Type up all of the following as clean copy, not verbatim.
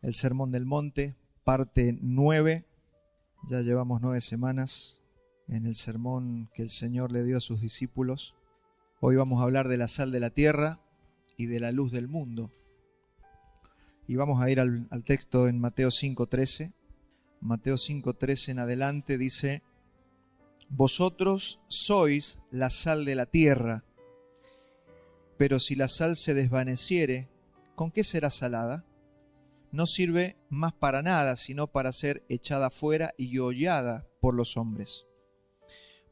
el Sermón del Monte, parte 9. Ya llevamos 9 semanas en el sermón que el Señor le dio a sus discípulos. Hoy vamos a hablar de la sal de la tierra y de la luz del mundo. Y vamos a ir al texto en Mateo 5:13. Mateo 5:13 en adelante dice: Vosotros sois la sal de la tierra, pero si la sal se desvaneciere, ¿con qué será salada? No sirve más para nada, sino para ser echada fuera y hollada por los hombres.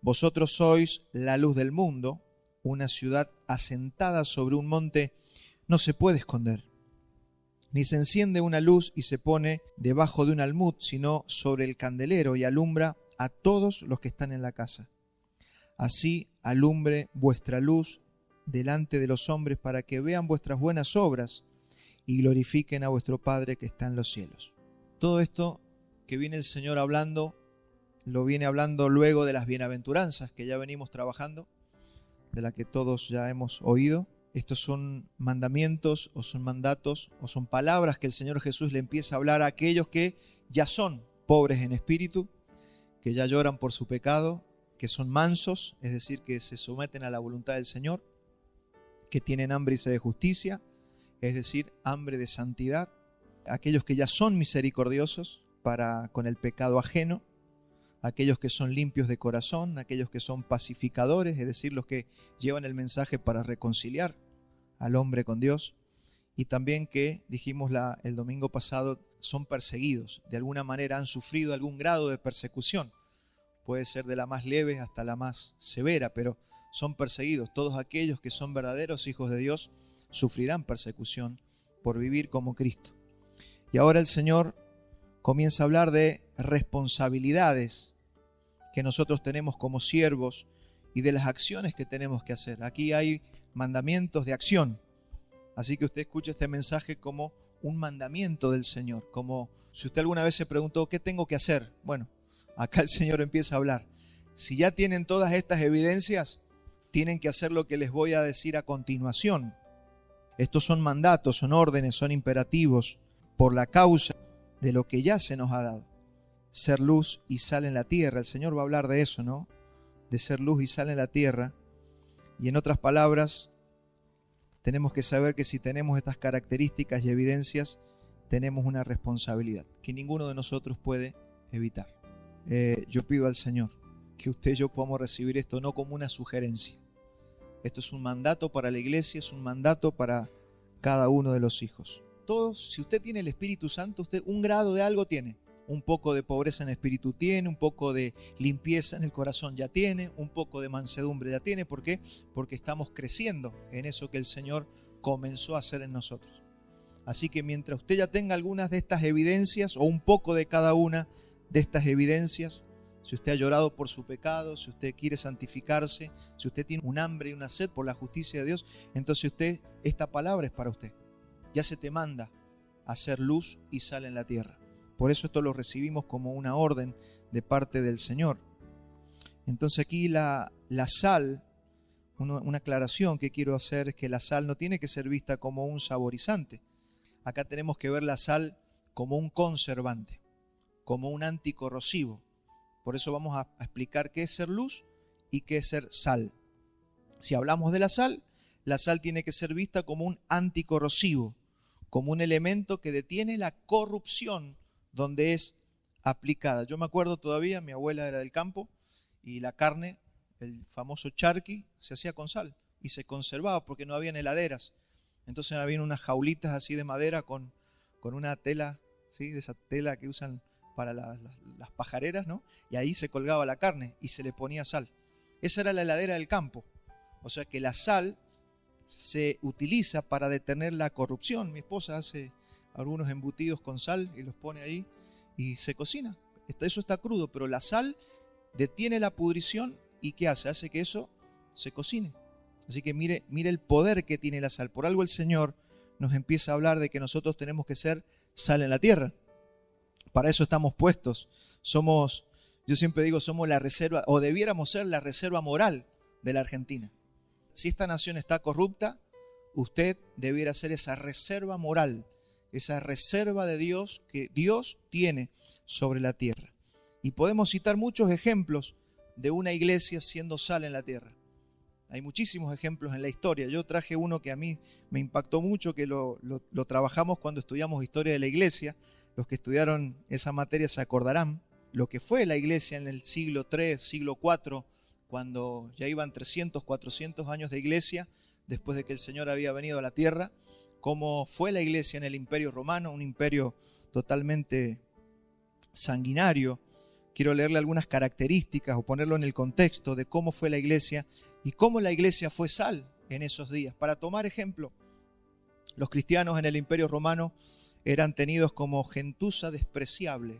Vosotros sois la luz del mundo. Una ciudad asentada sobre un monte no se puede esconder. Ni se enciende una luz y se pone debajo de un almud, sino sobre el candelero, y alumbra a todos los que están en la casa. Así alumbre vuestra luz delante de los hombres, para que vean vuestras buenas obras y glorifiquen a vuestro Padre que está en los cielos. Todo esto que viene el Señor hablando, lo viene hablando luego de las bienaventuranzas que ya venimos trabajando, de las que todos ya hemos oído. Estos son mandamientos o son mandatos o son palabras que el Señor Jesús le empieza a hablar a aquellos que ya son pobres en espíritu, que ya lloran por su pecado, que son mansos, es decir, que se someten a la voluntad del Señor, que tienen hambre y sed de justicia, es decir, hambre de santidad, aquellos que ya son misericordiosos para con el pecado ajeno, aquellos que son limpios de corazón, aquellos que son pacificadores, es decir, los que llevan el mensaje para reconciliar al hombre con Dios, y también que, dijimos el domingo pasado, son perseguidos, de alguna manera han sufrido algún grado de persecución, puede ser de la más leve hasta la más severa, pero son perseguidos. Todos aquellos que son verdaderos hijos de Dios sufrirán persecución por vivir como Cristo. Y ahora el Señor comienza a hablar de responsabilidades que nosotros tenemos como siervos y de las acciones que tenemos que hacer. Aquí hay mandamientos de acción. Así que usted escucha este mensaje como un mandamiento del Señor. Como si usted alguna vez se preguntó, ¿qué tengo que hacer? Bueno, acá el Señor empieza a hablar. Si ya tienen todas estas evidencias, tienen que hacer lo que les voy a decir a continuación. Estos son mandatos, son órdenes, son imperativos por la causa de lo que ya se nos ha dado. Ser luz y sal en la tierra. El Señor va a hablar de eso, ¿no? De ser luz y sal en la tierra. Y en otras palabras, tenemos que saber que si tenemos estas características y evidencias, tenemos una responsabilidad que ninguno de nosotros puede evitar. Yo pido al Señor que usted y yo podamos recibir esto no como una sugerencia. Esto es un mandato para la iglesia, es un mandato para cada uno de los hijos. Todos, si usted tiene el Espíritu Santo, usted un grado de algo tiene. Un poco de pobreza en espíritu tiene, un poco de limpieza en el corazón ya tiene, un poco de mansedumbre ya tiene. ¿Por qué? Porque estamos creciendo en eso que el Señor comenzó a hacer en nosotros. Así que mientras usted ya tenga algunas de estas evidencias o un poco de cada una de estas evidencias, si usted ha llorado por su pecado, si usted quiere santificarse, si usted tiene un hambre y una sed por la justicia de Dios, entonces esta palabra es para usted. Ya se te manda a hacer luz y sal en la tierra. Por eso esto lo recibimos como una orden de parte del Señor. Entonces aquí la sal, una aclaración que quiero hacer es que la sal no tiene que ser vista como un saborizante. Acá tenemos que ver la sal como un conservante, como un anticorrosivo. Por eso vamos a explicar qué es ser luz y qué es ser sal. Si hablamos de la sal tiene que ser vista como un anticorrosivo, como un elemento que detiene la corrupción donde es aplicada. Yo me acuerdo todavía, mi abuela era del campo y la carne, el famoso charqui, se hacía con sal y se conservaba porque no habían heladeras. Entonces había unas jaulitas así de madera con una tela, ¿sí? De esa tela que usan para las pajareras, ¿no? Y ahí se colgaba la carne y se le ponía sal. Esa era la heladera del campo. O sea que la sal se utiliza para detener la corrupción. Mi esposa hace algunos embutidos con sal y los pone ahí y se cocina. Eso está crudo, pero la sal detiene la pudrición y ¿qué hace? Hace que eso se cocine. Así que mire el poder que tiene la sal. Por algo el Señor nos empieza a hablar de que nosotros tenemos que ser sal en la tierra. Para eso estamos puestos. Yo siempre digo, somos la reserva, o debiéramos ser la reserva moral de la Argentina. Si esta nación está corrupta, usted debiera ser esa reserva moral esa reserva de Dios que Dios tiene sobre la tierra. Y podemos citar muchos ejemplos de una iglesia siendo sal en la tierra. Hay muchísimos ejemplos en la historia. Yo traje uno que a mí me impactó mucho, que lo trabajamos cuando estudiamos historia de la iglesia. Los que estudiaron esa materia se acordarán lo que fue la iglesia en el siglo III, siglo IV, cuando ya iban 300, 400 años de iglesia, después de que el Señor había venido a la tierra, cómo fue la iglesia en el Imperio Romano, un imperio totalmente sanguinario. Quiero leerle algunas características o ponerlo en el contexto de cómo fue la iglesia y cómo la iglesia fue sal en esos días. Para tomar ejemplo, los cristianos en el Imperio Romano eran tenidos como gentuza despreciable.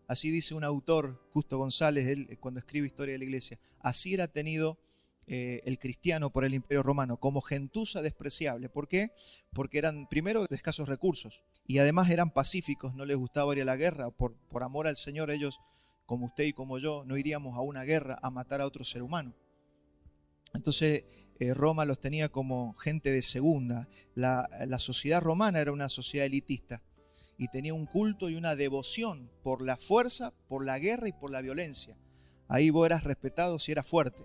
Así dice un autor, Justo González, él, cuando escribe Historia de la Iglesia. Así era tenido el cristiano por el Imperio Romano, como gentuza despreciable. ¿Por qué? Porque eran primero de escasos recursos y además eran pacíficos, no les gustaba ir a la guerra. Por amor al Señor, ellos, como usted y como yo, no iríamos a una guerra a matar a otro ser humano. Entonces Roma los tenía como gente de segunda. La sociedad romana era una sociedad elitista y tenía un culto y una devoción por la fuerza, por la guerra y por la violencia. Ahí vos eras respetado si eras fuerte.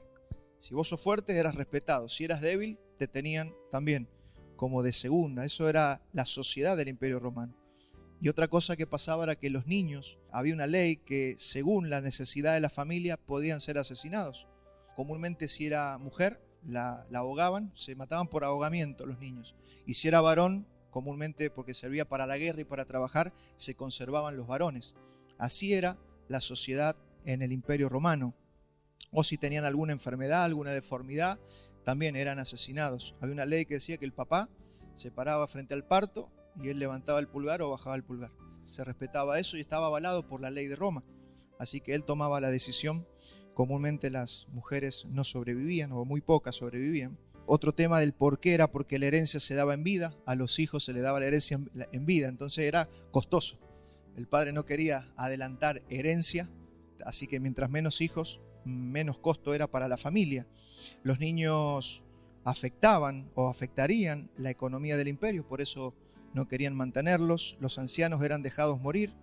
Si vos sos fuerte, eras respetado. Si eras débil, te tenían también como de segunda. Eso era la sociedad del Imperio Romano. Y otra cosa que pasaba era que los niños, había una ley que según la necesidad de la familia podían ser asesinados. Comúnmente si era mujer, la ahogaban, se mataban por ahogamiento los niños. Y si era varón, comúnmente porque servía para la guerra y para trabajar, se conservaban los varones. Así era la sociedad en el Imperio Romano. O si tenían alguna enfermedad, alguna deformidad, también eran asesinados. Había una ley que decía que el papá se paraba frente al parto y él levantaba el pulgar o bajaba el pulgar. Se respetaba eso y estaba avalado por la ley de Roma. Así que él tomaba la decisión. Comúnmente las mujeres no sobrevivían o muy pocas sobrevivían. Otro tema del por qué era porque la herencia se daba en vida, a los hijos se le daba la herencia en vida, entonces era costoso. El padre no quería adelantar herencia, así que mientras menos hijos, menos costo era para la familia. Los niños afectaban o afectarían la economía del imperio, por eso no querían mantenerlos. Los ancianos eran dejados morir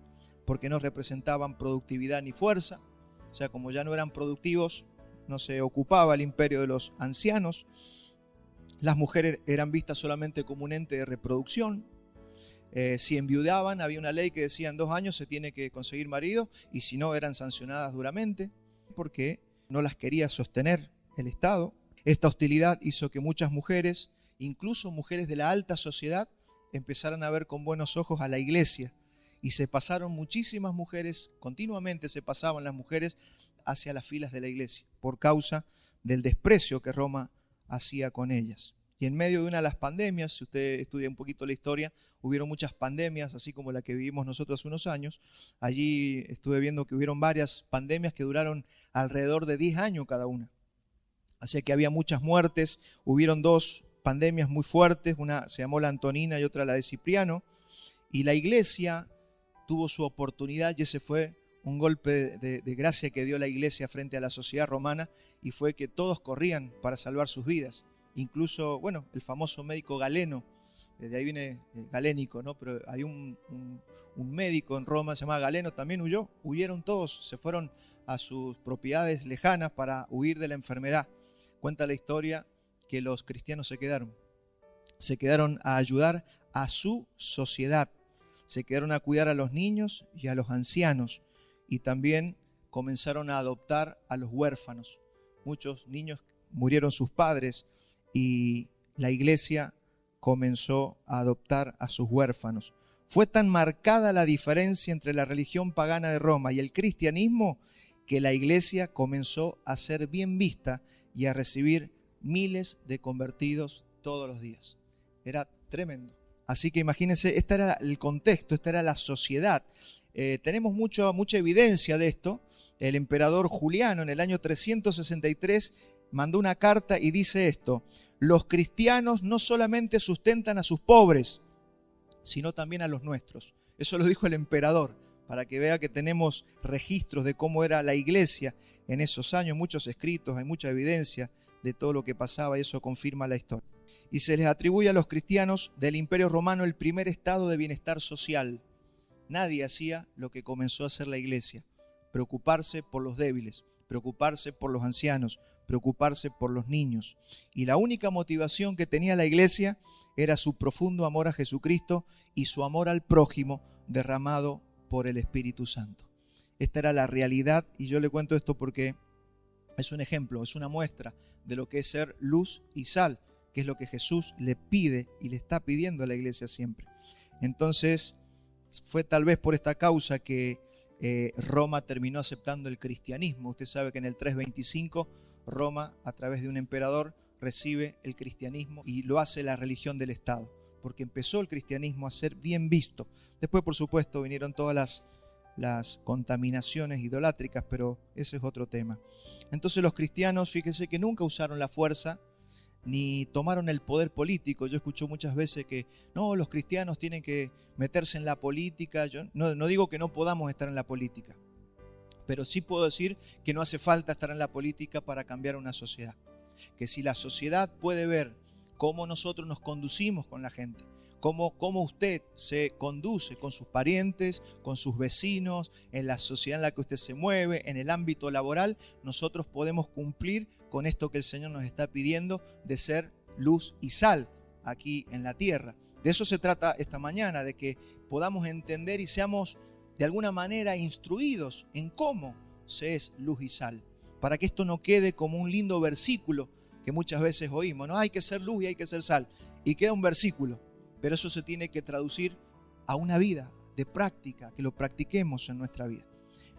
porque no representaban productividad ni fuerza. O sea, como ya no eran productivos, no se ocupaba el imperio de los ancianos. Las mujeres eran vistas solamente como un ente de reproducción. Si enviudaban, había una ley que decía en 2 años se tiene que conseguir marido, y si no, eran sancionadas duramente porque no las quería sostener el Estado. Esta hostilidad hizo que muchas mujeres, incluso mujeres de la alta sociedad, empezaran a ver con buenos ojos a la iglesia. Y se pasaron muchísimas mujeres, continuamente se pasaban las mujeres hacia las filas de la iglesia por causa del desprecio que Roma hacía con ellas. Y en medio de una de las pandemias, si usted estudia un poquito la historia, hubieron muchas pandemias, así como la que vivimos nosotros hace unos años. Allí estuve viendo que hubieron varias pandemias que duraron alrededor de 10 años cada una. Así que había muchas muertes. Hubieron 2 pandemias muy fuertes, una se llamó la Antonina y otra la de Cipriano. Y la iglesia tuvo su oportunidad y ese fue un golpe de gracia que dio la iglesia frente a la sociedad romana, y fue que todos corrían para salvar sus vidas. Incluso, bueno, el famoso médico Galeno, de ahí viene galénico, ¿no? Pero hay un médico en Roma, se llama Galeno, también huyeron todos, se fueron a sus propiedades lejanas para huir de la enfermedad. Cuenta la historia que los cristianos se quedaron a ayudar a su sociedad, se quedaron a cuidar a los niños y a los ancianos, y también comenzaron a adoptar a los huérfanos. Muchos niños murieron sus padres y la iglesia comenzó a adoptar a sus huérfanos. Fue tan marcada la diferencia entre la religión pagana de Roma y el cristianismo que la iglesia comenzó a ser bien vista y a recibir miles de convertidos todos los días. Era tremendo. Así que imagínense, este era el contexto, esta era la sociedad. Tenemos mucha evidencia de esto. El emperador Juliano en el año 363 mandó una carta y dice esto: los cristianos no solamente sustentan a sus pobres, sino también a los nuestros. Eso lo dijo el emperador, para que vea que tenemos registros de cómo era la iglesia en esos años, muchos escritos, hay mucha evidencia de todo lo que pasaba y eso confirma la historia. y se les atribuye a los cristianos del Imperio Romano el primer estado de bienestar social. Nadie hacía lo que comenzó a hacer la iglesia: preocuparse por los débiles, preocuparse por los ancianos, preocuparse por los niños. Y la única motivación que tenía la iglesia era su profundo amor a Jesucristo y su amor al prójimo derramado por el Espíritu Santo. Esta era la realidad, y yo le cuento esto porque es un ejemplo, es una muestra de lo que es ser luz y sal, que es lo que Jesús le pide y le está pidiendo a la iglesia siempre. Entonces, fue tal vez por esta causa que Roma terminó aceptando el cristianismo. Usted sabe que en el 325 Roma, a través de un emperador, recibe el cristianismo y lo hace la religión del Estado, porque empezó el cristianismo a ser bien visto. Después, por supuesto, vinieron todas las contaminaciones idolátricas, pero ese es otro tema. Entonces los cristianos, fíjese que nunca usaron la fuerza ni tomaron el poder político. Yo escucho muchas veces que no, los cristianos tienen que meterse en la política. Yo no digo que no podamos estar en la política, pero sí puedo decir que no hace falta estar en la política para cambiar una sociedad. Que si la sociedad puede ver cómo nosotros nos conducimos con la gente, cómo usted se conduce con sus parientes, con sus vecinos, en la sociedad en la que usted se mueve, en el ámbito laboral, nosotros podemos cumplir con esto que el Señor nos está pidiendo de ser luz y sal aquí en la tierra. De eso se trata esta mañana, de que podamos entender y seamos de alguna manera instruidos en cómo se es luz y sal, para que esto no quede como un lindo versículo que muchas veces oímos, ¿no? Hay que ser luz y hay que ser sal, y queda un versículo, pero eso se tiene que traducir a una vida de práctica, que lo practiquemos en nuestra vida.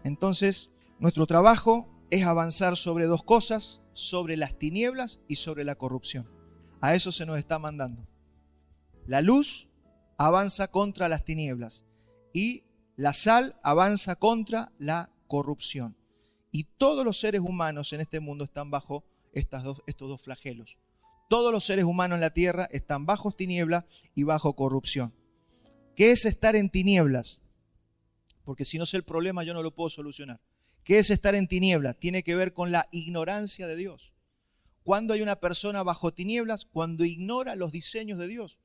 Entonces, nuestro trabajo es avanzar sobre dos cosas: sobre las tinieblas y sobre la corrupción. A eso se nos está mandando. La luz avanza contra las tinieblas y la sal avanza contra la corrupción. Y todos los seres humanos en este mundo están bajo estos dos flagelos. Todos los seres humanos en la tierra están bajo tinieblas y bajo corrupción. ¿Qué es estar en tinieblas? Porque si no sé el problema, yo no lo puedo solucionar. ¿Qué es estar en tinieblas? Tiene que ver con la ignorancia de Dios. ¿Cuándo hay una persona bajo tinieblas? Cuando ignora los diseños de Dios,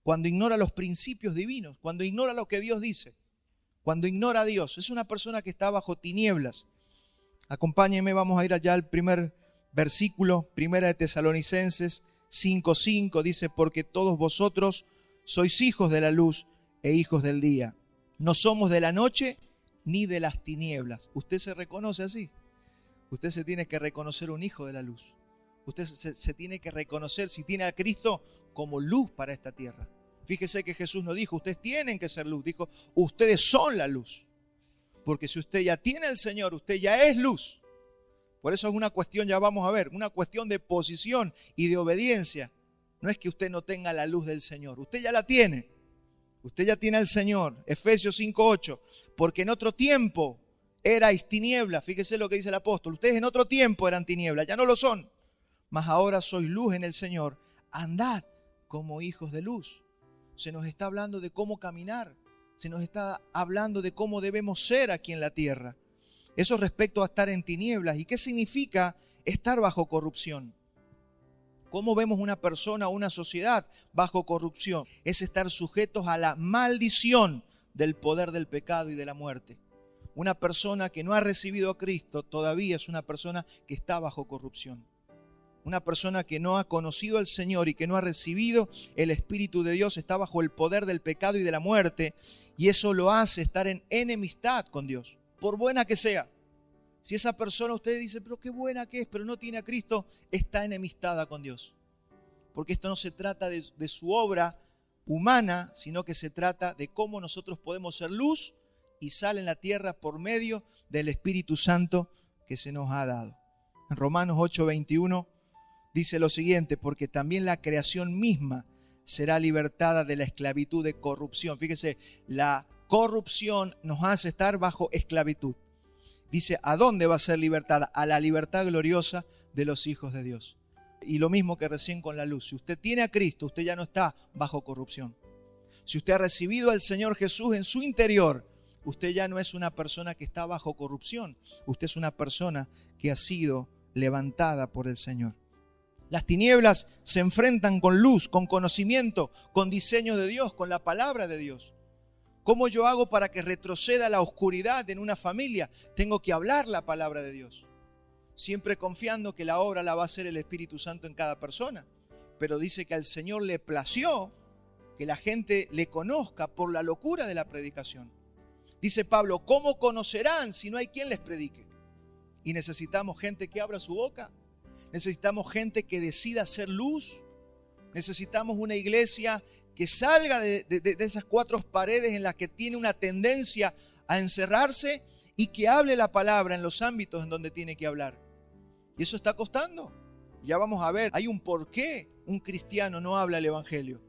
cuando ignora los principios divinos, cuando ignora lo que Dios dice, cuando ignora a Dios. Es una persona que está bajo tinieblas. Acompáñenme, vamos a ir allá al primer versículo, Primera de Tesalonicenses 5:5, dice: porque todos vosotros sois hijos de la luz e hijos del día. No somos de la noche ni de las tinieblas. ¿Usted se reconoce así? Usted se tiene que reconocer un hijo de la luz. Usted se tiene que reconocer, si tiene a Cristo, como luz para esta tierra. Fíjese que Jesús no dijo, ustedes tienen que ser luz. Dijo, ustedes son la luz. Porque si usted ya tiene al Señor, usted ya es luz. Por eso es una cuestión, ya vamos a ver, una cuestión de posición y de obediencia. No es que usted no tenga la luz del Señor. Usted ya la tiene. Usted ya tiene al Señor. Efesios 5:8. Porque en otro tiempo erais tinieblas. Fíjese lo que dice el apóstol. Ustedes en otro tiempo eran tinieblas. Ya no lo son. Mas ahora sois luz en el Señor. Andad como hijos de luz. Se nos está hablando de cómo caminar. Se nos está hablando de cómo debemos ser aquí en la tierra. Eso respecto a estar en tinieblas. ¿Y qué significa estar bajo corrupción? ¿Cómo vemos una persona o una sociedad bajo corrupción? Es estar sujetos a la maldición del poder del pecado y de la muerte. Una persona que no ha recibido a Cristo todavía es una persona que está bajo corrupción. Una persona que no ha conocido al Señor y que no ha recibido el Espíritu de Dios está bajo el poder del pecado y de la muerte, y eso lo hace estar en enemistad con Dios, por buena que sea. Si esa persona, usted dice, pero qué buena que es, pero no tiene a Cristo, está enemistada con Dios. Porque esto no se trata de su obra humana, sino que se trata de cómo nosotros podemos ser luz y sal en la tierra por medio del Espíritu Santo que se nos ha dado. En Romanos 8:21 dice lo siguiente: porque también la creación misma será libertada de la esclavitud de corrupción. Fíjese, la corrupción nos hace estar bajo esclavitud. Dice, ¿a dónde va a ser libertada? A la libertad gloriosa de los hijos de Dios. Y lo mismo que recién con la luz. Si usted tiene a Cristo, usted ya no está bajo corrupción. Si usted ha recibido al Señor Jesús en su interior, usted ya no es una persona que está bajo corrupción. Usted es una persona que ha sido levantada por el Señor. Las tinieblas se enfrentan con luz, con conocimiento, con diseño de Dios, con la palabra de Dios. ¿Cómo yo hago para que retroceda la oscuridad en una familia? Tengo que hablar la palabra de Dios. Siempre confiando que la obra la va a hacer el Espíritu Santo en cada persona. Pero dice que al Señor le plació que la gente le conozca por la locura de la predicación. Dice Pablo, ¿cómo conocerán si no hay quien les predique? Y necesitamos gente que abra su boca. Necesitamos gente que decida hacer luz. Necesitamos una iglesia que salga de esas cuatro paredes en las que tiene una tendencia a encerrarse y que hable la palabra en los ámbitos en donde tiene que hablar. Y eso está costando. Ya vamos a ver, hay un porqué un cristiano no habla el evangelio.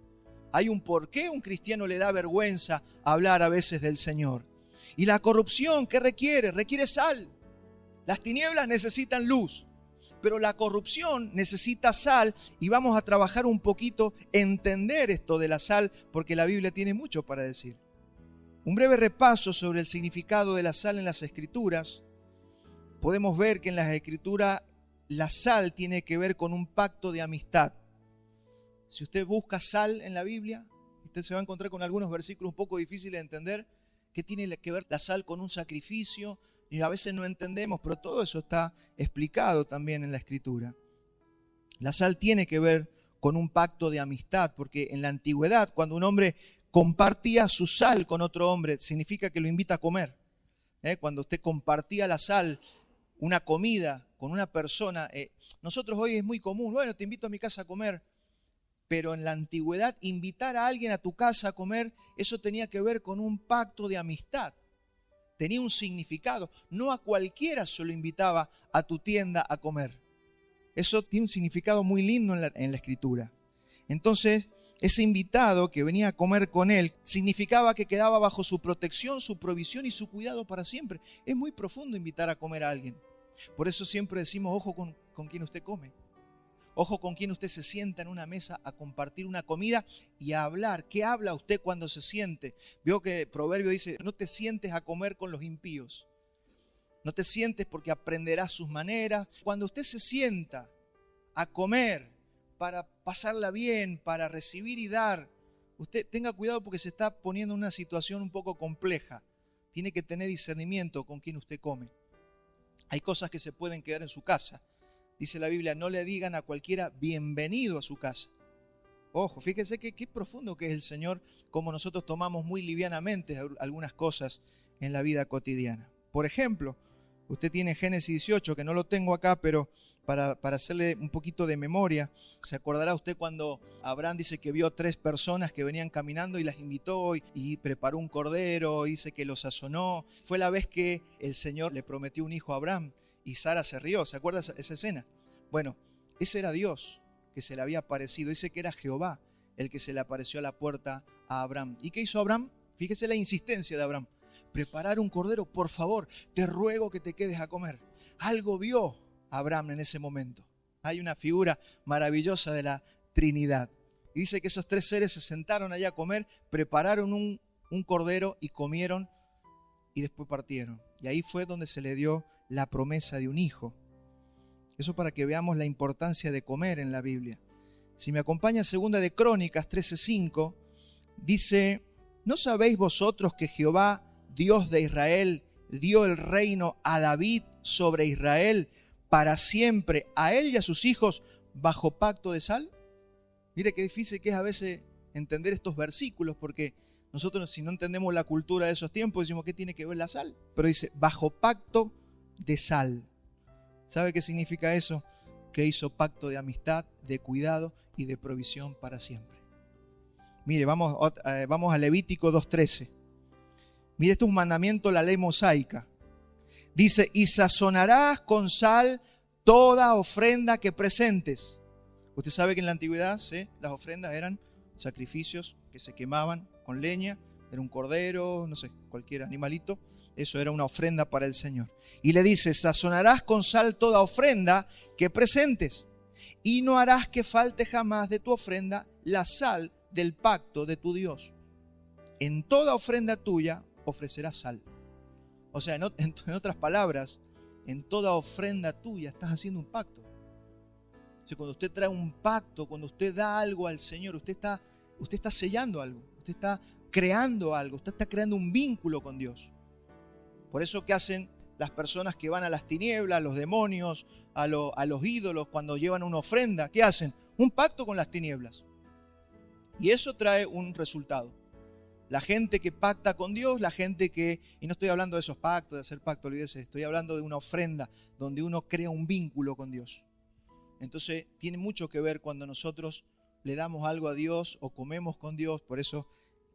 Hay un porqué un cristiano le da vergüenza hablar a veces del Señor. Y la corrupción, ¿qué requiere? Requiere sal. Las tinieblas necesitan luz. Pero la corrupción necesita sal y vamos a trabajar un poquito, entender esto de la sal, porque la Biblia tiene mucho para decir. Un breve repaso sobre el significado de la sal en las Escrituras. Podemos ver que en las Escrituras la sal tiene que ver con un pacto de amistad. Si usted busca sal en la Biblia, usted se va a encontrar con algunos versículos un poco difíciles de entender. ¿Qué tiene que ver la sal con un sacrificio? Y a veces no entendemos, pero todo eso está explicado también en la Escritura. La sal tiene que ver con un pacto de amistad, porque en la antigüedad, cuando un hombre compartía su sal con otro hombre, significa que lo invita a comer. Cuando usted compartía la sal, una comida con una persona, nosotros hoy es muy común, bueno, te invito a mi casa a comer, pero en la antigüedad invitar a alguien a tu casa a comer, eso tenía que ver con un pacto de amistad. Tenía un significado. No a cualquiera se lo invitaba a tu tienda a comer. Eso tiene un significado muy lindo en la Escritura. Entonces, ese invitado que venía a comer con él significaba que quedaba bajo su protección, su provisión y su cuidado para siempre. Es muy profundo invitar a comer a alguien. Por eso siempre decimos, ojo con quien usted come. Ojo con quien usted se sienta en una mesa a compartir una comida y a hablar. ¿Qué habla usted cuando se siente? Veo que el proverbio dice, no te sientes a comer con los impíos. No te sientes porque aprenderás sus maneras. Cuando usted se sienta a comer para pasarla bien, para recibir y dar, usted tenga cuidado porque se está poniendo en una situación un poco compleja. Tiene que tener discernimiento con quien usted come. Hay cosas que se pueden quedar en su casa. Dice la Biblia, no le digan a cualquiera bienvenido a su casa. Ojo, fíjense qué profundo que es el Señor, como nosotros tomamos muy livianamente algunas cosas en la vida cotidiana. Por ejemplo, usted tiene Génesis 18, que no lo tengo acá, pero para hacerle un poquito de memoria, se acordará usted cuando Abraham dice que vio 3 personas que venían caminando y las invitó y preparó un cordero, dice que lo sazonó. Fue la vez que el Señor le prometió un hijo a Abraham. Y Sara se rió, ¿se acuerda esa escena? Bueno, ese era Dios que se le había aparecido, ese que era Jehová, el que se le apareció a la puerta a Abraham. ¿Y qué hizo Abraham? Fíjese la insistencia de Abraham. Preparar un cordero, por favor, te ruego que te quedes a comer. Algo vio Abraham en ese momento. Hay una figura maravillosa de la Trinidad. Y dice que esos 3 seres se sentaron allá a comer, prepararon un cordero y comieron y después partieron. Y ahí fue donde se le dio la promesa de un hijo. Eso para que veamos la importancia de comer en la Biblia. Si me acompaña segunda de Crónicas 13:5, dice, ¿no sabéis vosotros que Jehová, Dios de Israel, dio el reino a David sobre Israel para siempre, a él y a sus hijos, bajo pacto de sal? Mire qué difícil que es a veces entender estos versículos, porque nosotros si no entendemos la cultura de esos tiempos, decimos, ¿qué tiene que ver la sal? Pero dice, bajo pacto de sal. ¿Sabe qué significa eso? Que hizo pacto de amistad, de cuidado y de provisión para siempre. Mire, vamos a Levítico 2:13. Mire, esto es un mandamiento, la ley mosaica. Dice, y sazonarás con sal toda ofrenda que presentes. Usted sabe que en la antigüedad, ¿sí?, las ofrendas eran sacrificios que se quemaban con leña, era un cordero, no sé, cualquier animalito. Eso era una ofrenda para el Señor. Y le dice, sazonarás con sal toda ofrenda que presentes, y no harás que falte jamás de tu ofrenda la sal del pacto de tu Dios. En toda ofrenda tuya ofrecerás sal. O sea, en otras palabras, en toda ofrenda tuya estás haciendo un pacto. Entonces, cuando usted trae un pacto, cuando usted da algo al Señor, usted está sellando algo, usted está creando algo, usted está creando un vínculo con Dios. Por eso, ¿qué hacen las personas que van a las tinieblas, los demonios, a los ídolos, cuando llevan una ofrenda? ¿Qué hacen? Un pacto con las tinieblas. Y eso trae un resultado. La gente que pacta con Dios, la gente que, y no estoy hablando de esos pactos, de hacer pacto, olvídese, estoy hablando de una ofrenda donde uno crea un vínculo con Dios. Entonces tiene mucho que ver cuando nosotros le damos algo a Dios o comemos con Dios. Por eso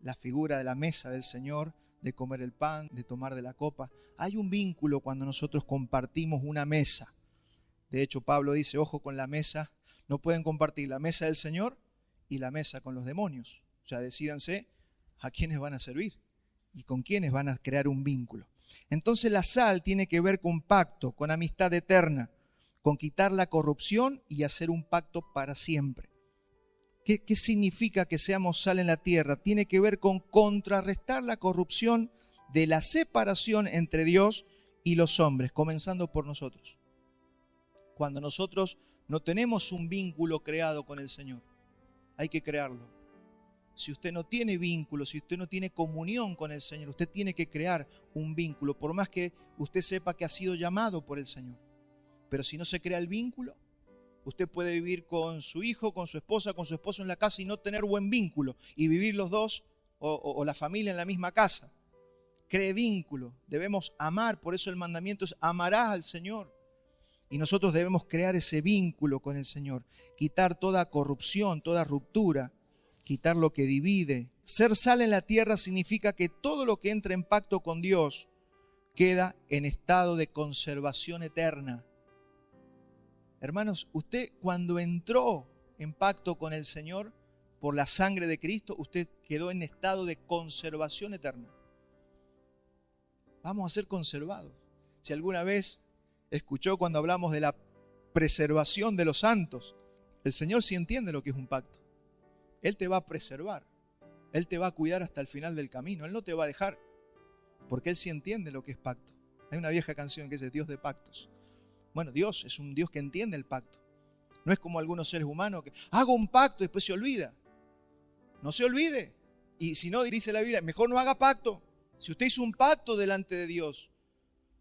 la figura de la mesa del Señor, de comer el pan, de tomar de la copa. Hay un vínculo cuando nosotros compartimos una mesa. De hecho, Pablo dice, ojo con la mesa, no pueden compartir la mesa del Señor y la mesa con los demonios. O sea, decídanse a quiénes van a servir y con quiénes van a crear un vínculo. Entonces la sal tiene que ver con pacto, con amistad eterna, con quitar la corrupción y hacer un pacto para siempre. ¿Qué significa que seamos sal en la tierra? Tiene que ver con contrarrestar la corrupción de la separación entre Dios y los hombres, comenzando por nosotros. Cuando nosotros no tenemos un vínculo creado con el Señor, hay que crearlo. Si usted no tiene vínculo, si usted no tiene comunión con el Señor, usted tiene que crear un vínculo, por más que usted sepa que ha sido llamado por el Señor. Pero si no se crea el vínculo, usted puede vivir con su hijo, con su esposa, con su esposo en la casa y no tener buen vínculo, y vivir los dos o la familia en la misma casa. Cree vínculo, debemos amar, por eso el mandamiento es amarás al Señor. Y nosotros debemos crear ese vínculo con el Señor, quitar toda corrupción, toda ruptura, quitar lo que divide. Ser sal en la tierra significa que todo lo que entra en pacto con Dios queda en estado de conservación eterna. Hermanos, usted cuando entró en pacto con el Señor por la sangre de Cristo, usted quedó en estado de conservación eterna. Vamos a ser conservados. Si alguna vez escuchó cuando hablamos de la preservación de los santos, el Señor sí entiende lo que es un pacto. Él te va a preservar, Él te va a cuidar hasta el final del camino, Él no te va a dejar, porque Él sí entiende lo que es pacto. Hay una vieja canción que dice Dios de pactos. Bueno, Dios es un Dios que entiende el pacto. No es como algunos seres humanos que hago un pacto y después se olvida. No se olvide. Y si no, dice la Biblia, mejor no haga pacto. Si usted hizo un pacto delante de Dios,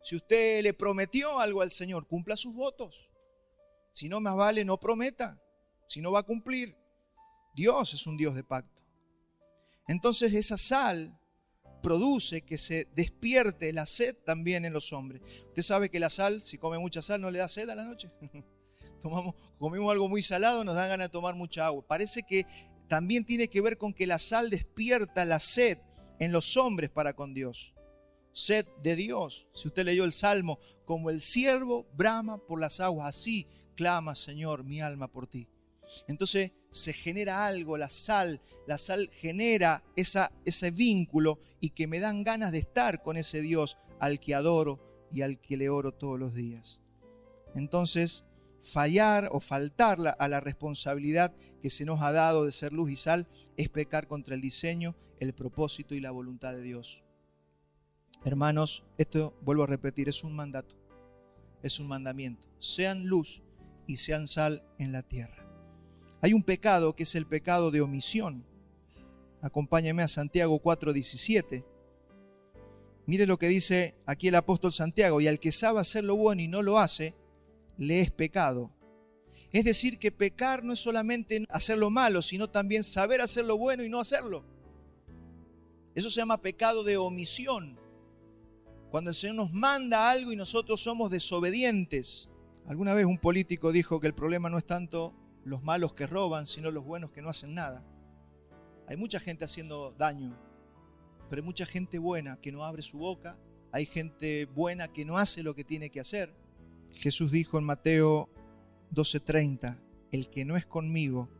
si usted le prometió algo al Señor, cumpla sus votos. Si no, más vale no prometa, si no va a cumplir. Dios es un Dios de pacto. Entonces esa sal produce que se despierte la sed también en los hombres. Usted sabe que la sal, si come mucha sal, no le da sed a la noche. Comemos algo muy salado, nos da ganas de tomar mucha agua. Parece que también tiene que ver con que la sal despierta la sed en los hombres para con Dios. Sed de Dios. Si usted leyó el Salmo, como el ciervo brama por las aguas, así clama, Señor, mi alma por ti. Entonces se genera algo, la sal genera ese vínculo y que me dan ganas de estar con ese Dios al que adoro y al que le oro todos los días. Entonces, fallar o faltar a la responsabilidad que se nos ha dado de ser luz y sal es pecar contra el diseño, el propósito y la voluntad de Dios. Hermanos, esto, vuelvo a repetir, es un mandato, es un mandamiento. Sean luz y sean sal en la tierra. Hay un pecado que es el pecado de omisión. Acompáñeme a Santiago 4:17. Mire lo que dice aquí el apóstol Santiago: y al que sabe hacer lo bueno y no lo hace, le es pecado. Es decir, que pecar no es solamente hacer lo malo, sino también saber hacer lo bueno y no hacerlo. Eso se llama pecado de omisión. Cuando el Señor nos manda algo y nosotros somos desobedientes. Alguna vez un político dijo que el problema no es tanto los malos que roban, sino los buenos que no hacen nada. Hay mucha gente haciendo daño, pero hay mucha gente buena que no abre su boca. Hay gente buena que no hace lo que tiene que hacer. Jesús dijo en Mateo 12:30, el que no es conmigo,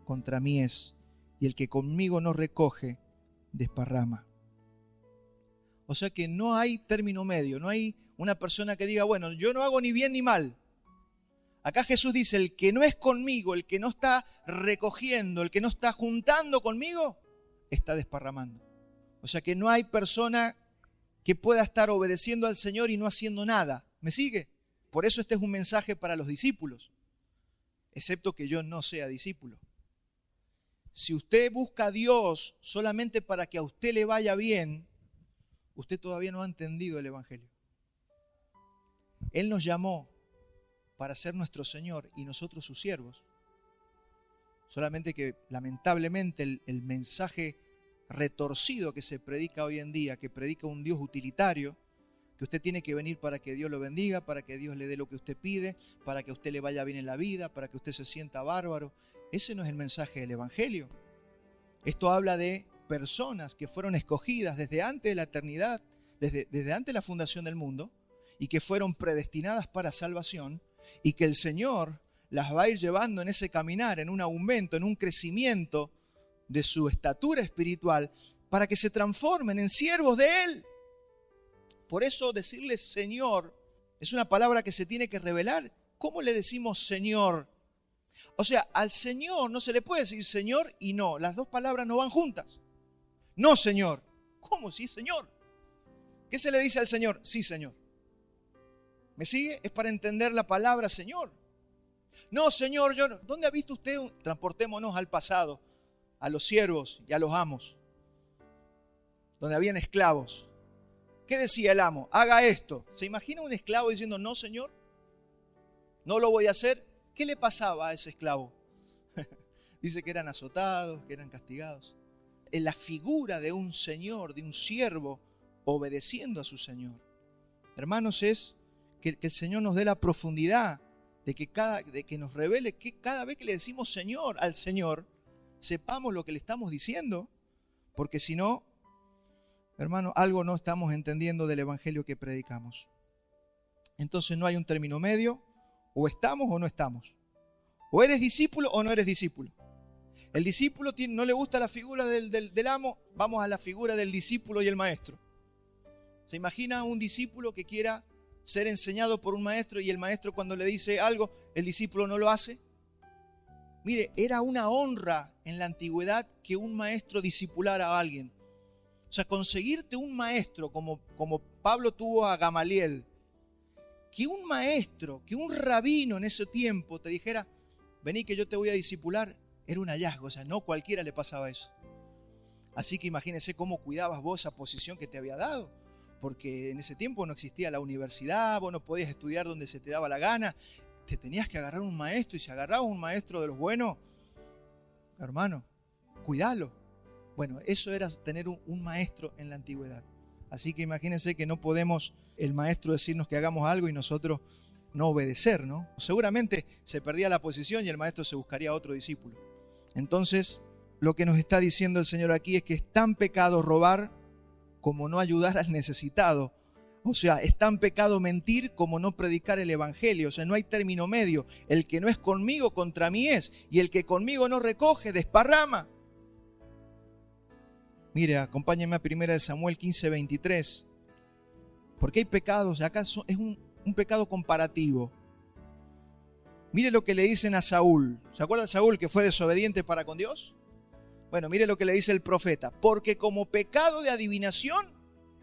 contra mí es, y el que conmigo no recoge, desparrama. O sea que no hay término medio, no hay una persona que diga, bueno, yo no hago ni bien ni mal. Acá Jesús dice, el que no es conmigo, el que no está recogiendo, el que no está juntando conmigo, está desparramando. O sea que no hay persona que pueda estar obedeciendo al Señor y no haciendo nada. ¿Me sigue? Por eso este es un mensaje para los discípulos. excepto que yo no sea discípulo. Si usted busca a Dios solamente para que a usted le vaya bien, usted todavía no ha entendido el Evangelio. Él nos llamó para ser nuestro Señor y nosotros sus siervos. Solamente que lamentablemente el mensaje retorcido que se predica hoy en día, que predica un Dios utilitario, que usted tiene que venir para que Dios lo bendiga, para que Dios le dé lo que usted pide, para que a usted le vaya bien en la vida, para que usted se sienta bárbaro. Ese no es el mensaje del Evangelio. Esto habla de personas que fueron escogidas desde antes de la eternidad, desde antes de la fundación del mundo, y que fueron predestinadas para salvación, y que el Señor las va a ir llevando en ese caminar, en un aumento, en un crecimiento de su estatura espiritual, para que se transformen en siervos de Él. Por eso decirle Señor es una palabra que se tiene que revelar. ¿Cómo le decimos Señor? O sea, al Señor no se le puede decir Señor y no. Las dos palabras no van juntas. No, Señor. ¿Cómo sí, Señor? ¿Qué se le dice al Señor? Sí, Señor. ¿Me sigue? Es para entender la palabra Señor. No, Señor, yo no. ¿Dónde ha visto usted? Transportémonos al pasado, a los siervos y a los amos, donde habían esclavos. ¿Qué decía el amo? Haga esto. ¿Se imagina un esclavo diciendo no, Señor? No lo voy a hacer. ¿Qué le pasaba a ese esclavo? Dice que eran azotados, que eran castigados. En la figura de un señor, de un siervo, obedeciendo a su Señor. Hermanos, es que el Señor nos dé la profundidad de que nos revele que cada vez que le decimos Señor al Señor, sepamos lo que le estamos diciendo, porque si no, hermano, algo no estamos entendiendo del Evangelio que predicamos. Entonces no hay un término medio. O estamos o no estamos. O eres discípulo o no eres discípulo. El discípulo no le gusta la figura del amo, vamos a la figura del discípulo y el maestro. ¿Se imagina un discípulo que quiera ser enseñado por un maestro y el maestro cuando le dice algo, el discípulo no lo hace? Mire, era una honra en la antigüedad que un maestro discipulara a alguien. O sea, conseguirte un maestro como Pablo tuvo a Gamaliel, que un maestro, que un rabino en ese tiempo te dijera, vení que yo te voy a discipular, era un hallazgo. O sea, no cualquiera le pasaba eso. Así que imagínense cómo cuidabas vos esa posición que te había dado. Porque en ese tiempo no existía la universidad, vos no podías estudiar donde se te daba la gana. Te tenías que agarrar un maestro, y si agarrabas un maestro de los buenos, hermano, cuidalo. Bueno, eso era tener un maestro en la antigüedad. Así que imagínense que no podemos el maestro decirnos que hagamos algo y nosotros no obedecer, ¿no? Seguramente se perdía la posición y el maestro se buscaría a otro discípulo. Entonces, lo que nos está diciendo el Señor aquí es que es tan pecado robar como no ayudar al necesitado. O sea, es tan pecado mentir como no predicar el Evangelio. O sea, no hay término medio. El que no es conmigo, contra mí es. Y el que conmigo no recoge, desparrama. Mire, acompáñenme a 1 Samuel 15:23. Porque hay pecados, acá es un pecado comparativo. Mire lo que le dicen a Saúl. ¿Se acuerda de Saúl que fue desobediente para con Dios? Bueno, mire lo que le dice el profeta. Porque como pecado de adivinación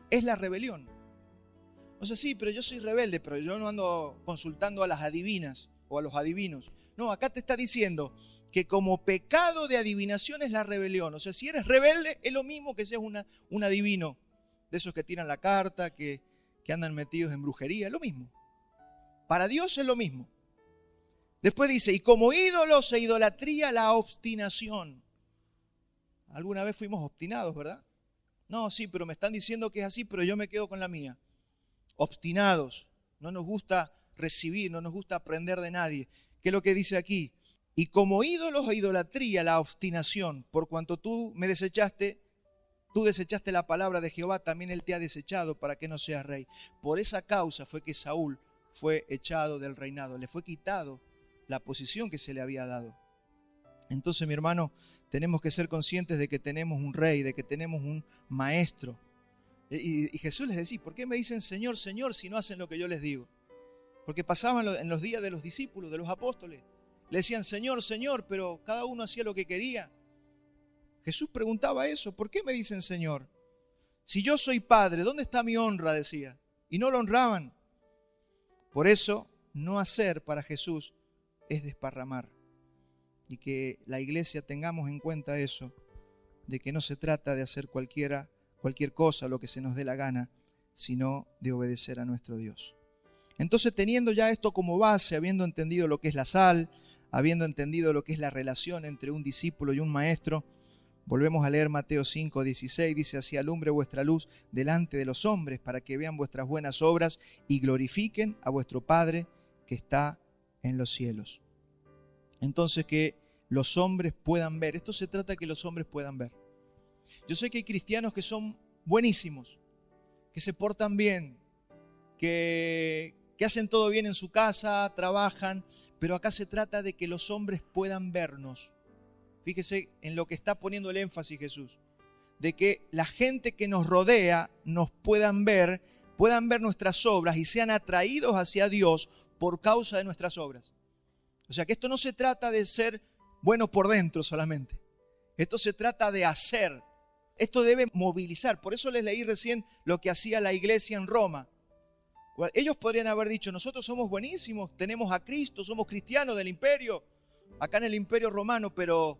es la rebelión. O sea, sí, pero yo soy rebelde, pero yo no ando consultando a las adivinas o a los adivinos. No, acá te está diciendo que como pecado de adivinación es la rebelión. O sea, si eres rebelde es lo mismo que seas un adivino. De esos que tiran la carta, que andan metidos en brujería, es lo mismo. Para Dios es lo mismo. Después dice, y como ídolos e idolatría, la obstinación. Alguna vez fuimos obstinados, ¿verdad? No, sí, pero me están diciendo que es así, pero yo me quedo con la mía. Obstinados. No nos gusta recibir, no nos gusta aprender de nadie. ¿Qué es lo que dice aquí? Y como ídolos e idolatría, la obstinación, por cuanto tú desechaste la palabra de Jehová, también Él te ha desechado para que no seas rey. Por esa causa fue que Saúl fue echado del reinado, le fue quitado la posición que se le había dado. Entonces, mi hermano, tenemos que ser conscientes de que tenemos un rey, de que tenemos un maestro. Y Jesús les decía, ¿por qué me dicen Señor, Señor si no hacen lo que yo les digo? Porque pasaban en los días de los discípulos, de los apóstoles. Le decían Señor, Señor, pero cada uno hacía lo que quería. Jesús preguntaba eso, ¿por qué me dicen Señor? Si yo soy Padre, ¿dónde está mi honra? Decía. Y no lo honraban. Por eso, no hacer para Jesús es desparramar. y que la iglesia tengamos en cuenta eso, de que no se trata de hacer cualquier cosa, lo que se nos dé la gana, sino de obedecer a nuestro Dios. Entonces, teniendo ya esto como base, habiendo entendido lo que es la sal, habiendo entendido lo que es la relación entre un discípulo y un maestro, volvemos a leer Mateo 5:16, dice: así alumbre vuestra luz delante de los hombres, para que vean vuestras buenas obras y glorifiquen a vuestro Padre que está en los cielos. Entonces, que los hombres puedan ver. Esto se trata de que los hombres puedan ver. Yo sé que hay cristianos que son buenísimos, que se portan bien, que hacen todo bien en su casa, trabajan, pero acá se trata de que los hombres puedan vernos. Fíjese en lo que está poniendo el énfasis Jesús, de que la gente que nos rodea nos puedan ver nuestras obras y sean atraídos hacia Dios por causa de nuestras obras. O sea que esto no se trata de ser bueno por dentro solamente. Esto se trata de hacer. Esto debe movilizar. Por eso les leí recién lo que hacía la iglesia en Roma. Ellos podrían haber dicho: nosotros somos buenísimos, tenemos a Cristo, somos cristianos del imperio, acá en el imperio romano, pero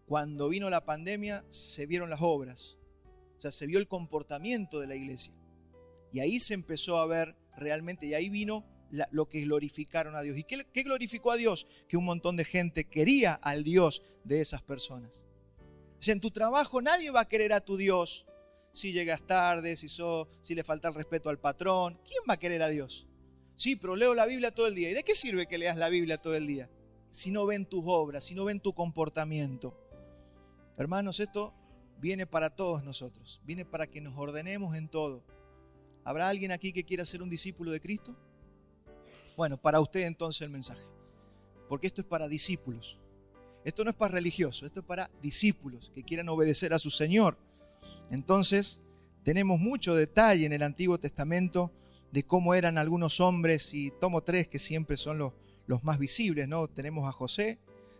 cuando vino la pandemia se vieron las obras. O sea, se vio el comportamiento de la iglesia. Y ahí se empezó a ver realmente, y ahí vino lo que glorificaron a Dios. ¿Y qué glorificó a Dios? Que un montón de gente quería al Dios de esas personas. O sea, en tu trabajo nadie va a querer a tu Dios si llegas tarde, si le falta el respeto al patrón. ¿Quién va a querer a Dios? Sí, pero leo la Biblia todo el día. ¿Y de qué sirve que leas la Biblia todo el día si no ven tus obras, si no ven tu comportamiento? Hermanos, esto viene para todos nosotros. Viene para que nos ordenemos en todo. ¿Habrá alguien aquí que quiera ser un discípulo de Cristo? Bueno, para usted entonces el mensaje. Porque esto es para discípulos. Esto no es para religiosos, esto es para discípulos que quieran obedecer a su Señor. Entonces, tenemos mucho detalle en el Antiguo Testamento de cómo eran algunos hombres, y tomo tres que siempre son los más visibles, ¿no? Tenemos a José.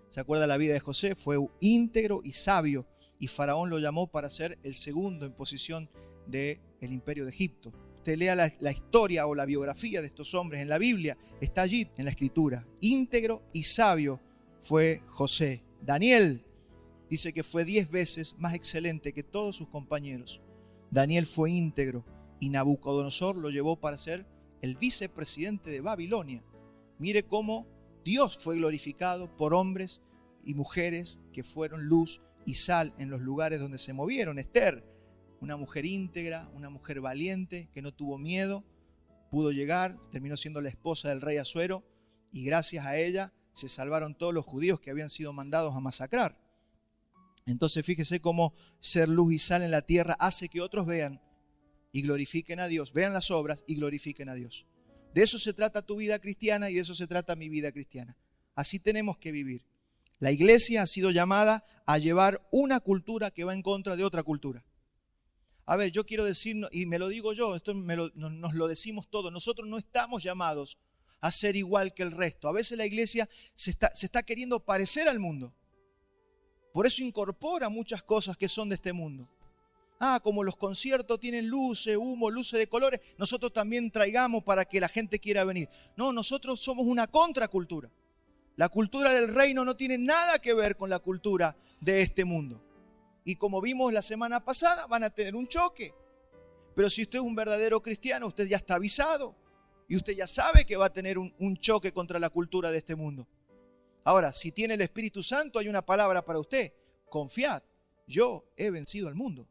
¿Se acuerda la vida de José? Fue íntegro y sabio, y Faraón lo llamó para ser el segundo en posición del imperio de Egipto. Usted lea la historia o la biografía de estos hombres en la Biblia, está allí en la Escritura. Íntegro y sabio fue José. Daniel dice que fue 10 veces más excelente que todos sus compañeros. Daniel fue íntegro y Nabucodonosor lo llevó para ser el vicepresidente de Babilonia. Mire cómo Dios fue glorificado por hombres y mujeres que fueron luz y sal en los lugares donde se movieron. Esther, una mujer íntegra, una mujer valiente que no tuvo miedo, pudo llegar, terminó siendo la esposa del rey Asuero, y gracias a ella se salvaron todos los judíos que habían sido mandados a masacrar. Entonces fíjese cómo ser luz y sal en la tierra hace que otros vean y glorifiquen a Dios, vean las obras y glorifiquen a Dios. De eso se trata tu vida cristiana y de eso se trata mi vida cristiana. Así tenemos que vivir. La iglesia ha sido llamada a llevar una cultura que va en contra de otra cultura. A ver, yo quiero decir, y me lo digo yo, esto nos lo decimos todos, nosotros no estamos llamados a ser igual que el resto. A veces la iglesia se está queriendo parecer al mundo. Por eso incorpora muchas cosas que son de este mundo. Como los conciertos tienen luces, humo, luces de colores, nosotros también traigamos para que la gente quiera venir. No, nosotros somos una contracultura. La cultura del reino no tiene nada que ver con la cultura de este mundo. Y como vimos la semana pasada, van a tener un choque. Pero si usted es un verdadero cristiano, usted ya está avisado. Y usted ya sabe que va a tener un choque contra la cultura de este mundo. Ahora, si tiene el Espíritu Santo, hay una palabra para usted. Confiad, yo he vencido al mundo.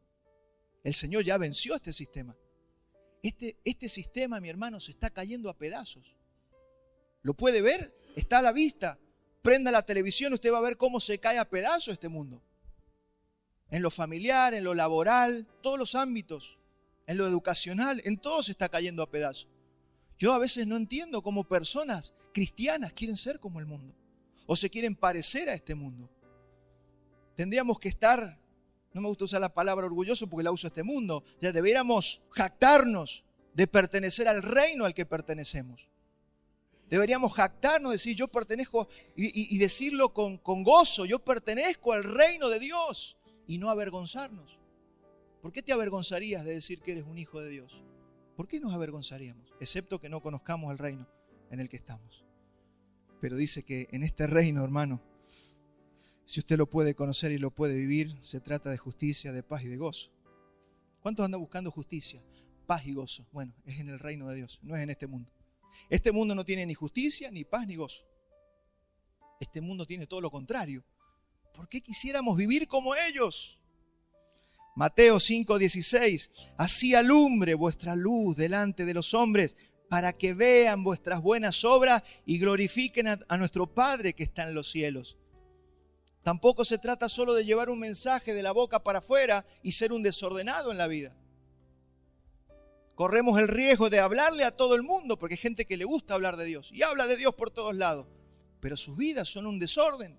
El Señor ya venció este sistema. Este sistema, mi hermano, se está cayendo a pedazos. ¿Lo puede ver? Está a la vista. Prenda la televisión, usted va a ver cómo se cae a pedazos este mundo. En lo familiar, en lo laboral, todos los ámbitos, en lo educacional, en todo se está cayendo a pedazos. Yo a veces no entiendo cómo personas cristianas quieren ser como el mundo o se quieren parecer a este mundo. Tendríamos que estar, no me gusta usar la palabra orgulloso porque la uso este mundo, ya deberíamos jactarnos de pertenecer al reino al que pertenecemos. Deberíamos jactarnos, decir yo pertenezco y decirlo con gozo, yo pertenezco al reino de Dios. Y no avergonzarnos. ¿Por qué te avergonzarías de decir que eres un hijo de Dios? ¿Por qué nos avergonzaríamos? Excepto que no conozcamos el reino en el que estamos. Pero dice que en este reino, hermano, Si usted lo puede conocer y lo puede vivir, se trata de justicia, de paz y de gozo. ¿Cuántos andan buscando justicia, paz y gozo? Bueno, es en el reino de Dios, no es en este mundo. Este mundo no tiene ni justicia, ni paz, ni gozo. Este mundo tiene todo lo contrario. ¿Por qué quisiéramos vivir como ellos? Mateo 5:16, así alumbre vuestra luz delante de los hombres, para que vean vuestras buenas obras y glorifiquen a nuestro Padre que está en los cielos. Tampoco se trata solo de llevar un mensaje de la boca para afuera y ser un desordenado en la vida. Corremos el riesgo de hablarle a todo el mundo, porque hay gente que le gusta hablar de Dios y habla de Dios por todos lados, pero sus vidas son un desorden.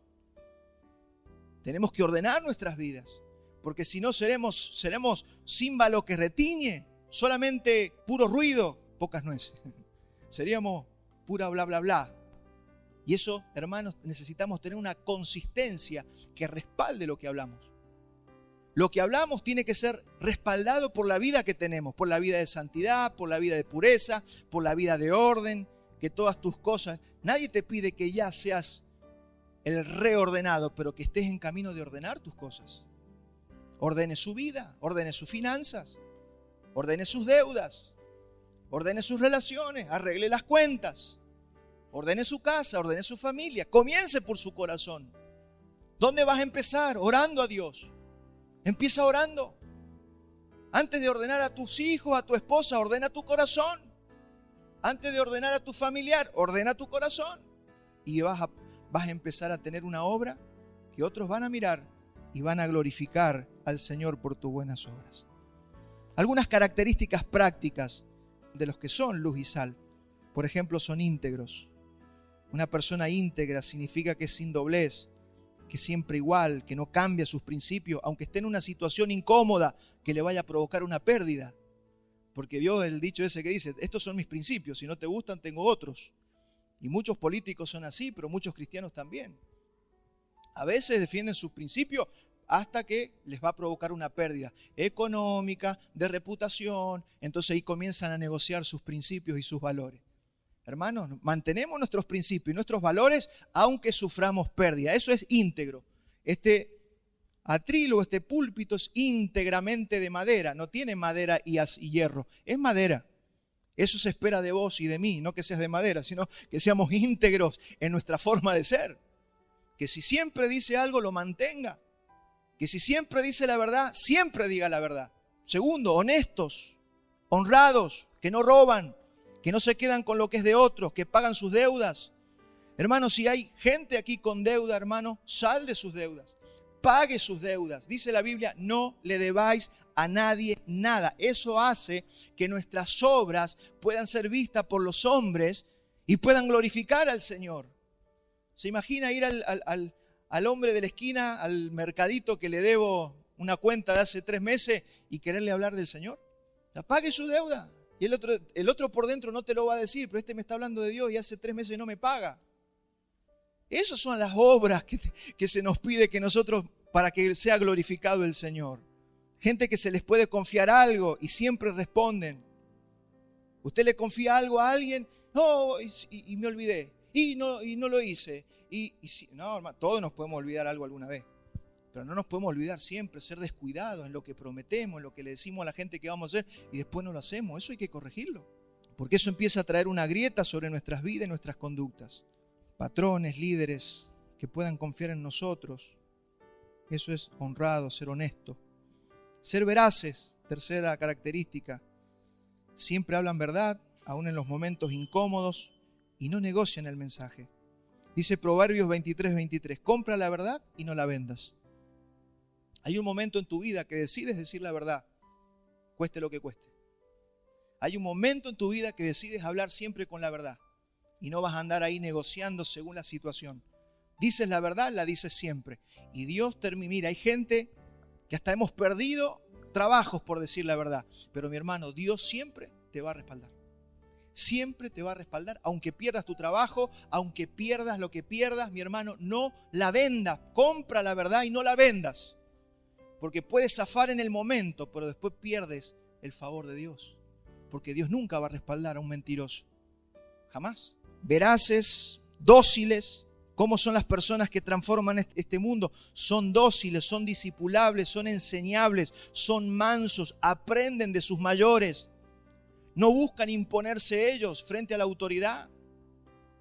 Tenemos que ordenar nuestras vidas, porque si no seremos címbalo que retiñe, solamente puro ruido, pocas nueces. Seríamos pura bla bla bla. Y eso, hermanos, necesitamos tener una consistencia que respalde lo que hablamos. Lo que hablamos tiene que ser respaldado por la vida que tenemos, por la vida de santidad, por la vida de pureza, por la vida de orden, que todas tus cosas. Nadie te pide que ya seas el reordenado, pero que estés en camino de ordenar tus cosas. Ordene su vida, ordene sus finanzas, ordene sus deudas, ordene sus relaciones, arregle las cuentas. Ordene su casa, ordene su familia. Comience por su corazón. ¿Dónde vas a empezar? Orando a Dios. Empieza orando. Antes de ordenar a tus hijos, a tu esposa, ordena tu corazón. Antes de ordenar a tu familiar, ordena tu corazón. Y vas a empezar a tener una obra que otros van a mirar y van a glorificar al Señor por tus buenas obras. Algunas características prácticas de los que son luz y sal, por ejemplo, son íntegros. Una persona íntegra significa que es sin doblez, que es siempre igual, que no cambia sus principios, aunque esté en una situación incómoda que le vaya a provocar una pérdida. Porque vio el dicho ese que dice, estos son mis principios, si no te gustan tengo otros. Y muchos políticos son así, pero muchos cristianos también. A veces defienden sus principios hasta que les va a provocar una pérdida económica, de reputación. Entonces ahí comienzan a negociar sus principios y sus valores. Hermanos, mantenemos nuestros principios y nuestros valores aunque suframos pérdida. Eso es íntegro. Este atril o este púlpito es íntegramente de madera. No tiene madera y hierro. Es madera. Eso se espera de vos y de mí. No que seas de madera, sino que seamos íntegros en nuestra forma de ser. Que si siempre dice algo, lo mantenga. Que si siempre dice la verdad, siempre diga la verdad. Segundo, honestos, honrados, que no roban, que no se quedan con lo que es de otros, que pagan sus deudas. Hermanos, si hay gente aquí con deuda, hermano, sal de sus deudas. Pague sus deudas. Dice la Biblia, no le debáis a nadie nada. Eso hace que nuestras obras puedan ser vistas por los hombres y puedan glorificar al Señor. ¿Se imagina ir al hombre de la esquina, al mercadito que le debo una cuenta de hace 3 meses y quererle hablar del Señor? Pague su deuda. Y el otro por dentro no te lo va a decir, pero este me está hablando de Dios y hace 3 meses no me paga. Esas son las obras que se nos pide que nosotros, para que sea glorificado el Señor. Gente que se les puede confiar algo y siempre responden. Usted le confía algo a alguien, no, y me olvidé, y no lo hice. No, hermano, todos nos podemos olvidar algo alguna vez. Pero no nos podemos olvidar siempre, ser descuidados en lo que prometemos, en lo que le decimos a la gente que vamos a hacer y después no lo hacemos. Eso hay que corregirlo. Porque eso empieza a traer una grieta sobre nuestras vidas y nuestras conductas. Patrones, líderes que puedan confiar en nosotros. Eso es honrado, ser honesto. Ser veraces, tercera característica. Siempre hablan verdad, aún en los momentos incómodos, y no negocian el mensaje. Dice Proverbios 23:23, compra la verdad y no la vendas. Hay un momento en tu vida que decides decir la verdad, cueste lo que cueste. Hay un momento en tu vida que decides hablar siempre con la verdad y no vas a andar ahí negociando según la situación. Dices la verdad, la dices siempre. Y Dios termina. Mira, hay gente que hasta hemos perdido trabajos por decir la verdad. Pero mi hermano, Dios siempre te va a respaldar. Siempre te va a respaldar, aunque pierdas tu trabajo, aunque pierdas lo que pierdas, mi hermano, no la vendas. Compra la verdad y no la vendas. Porque puedes zafar en el momento, pero después pierdes el favor de Dios. Porque Dios nunca va a respaldar a un mentiroso. Jamás. Veraces, dóciles, ¿Cómo son las personas que transforman este mundo? Son dóciles, son discipulables, son enseñables, son mansos, aprenden de sus mayores. No buscan imponerse ellos frente a la autoridad.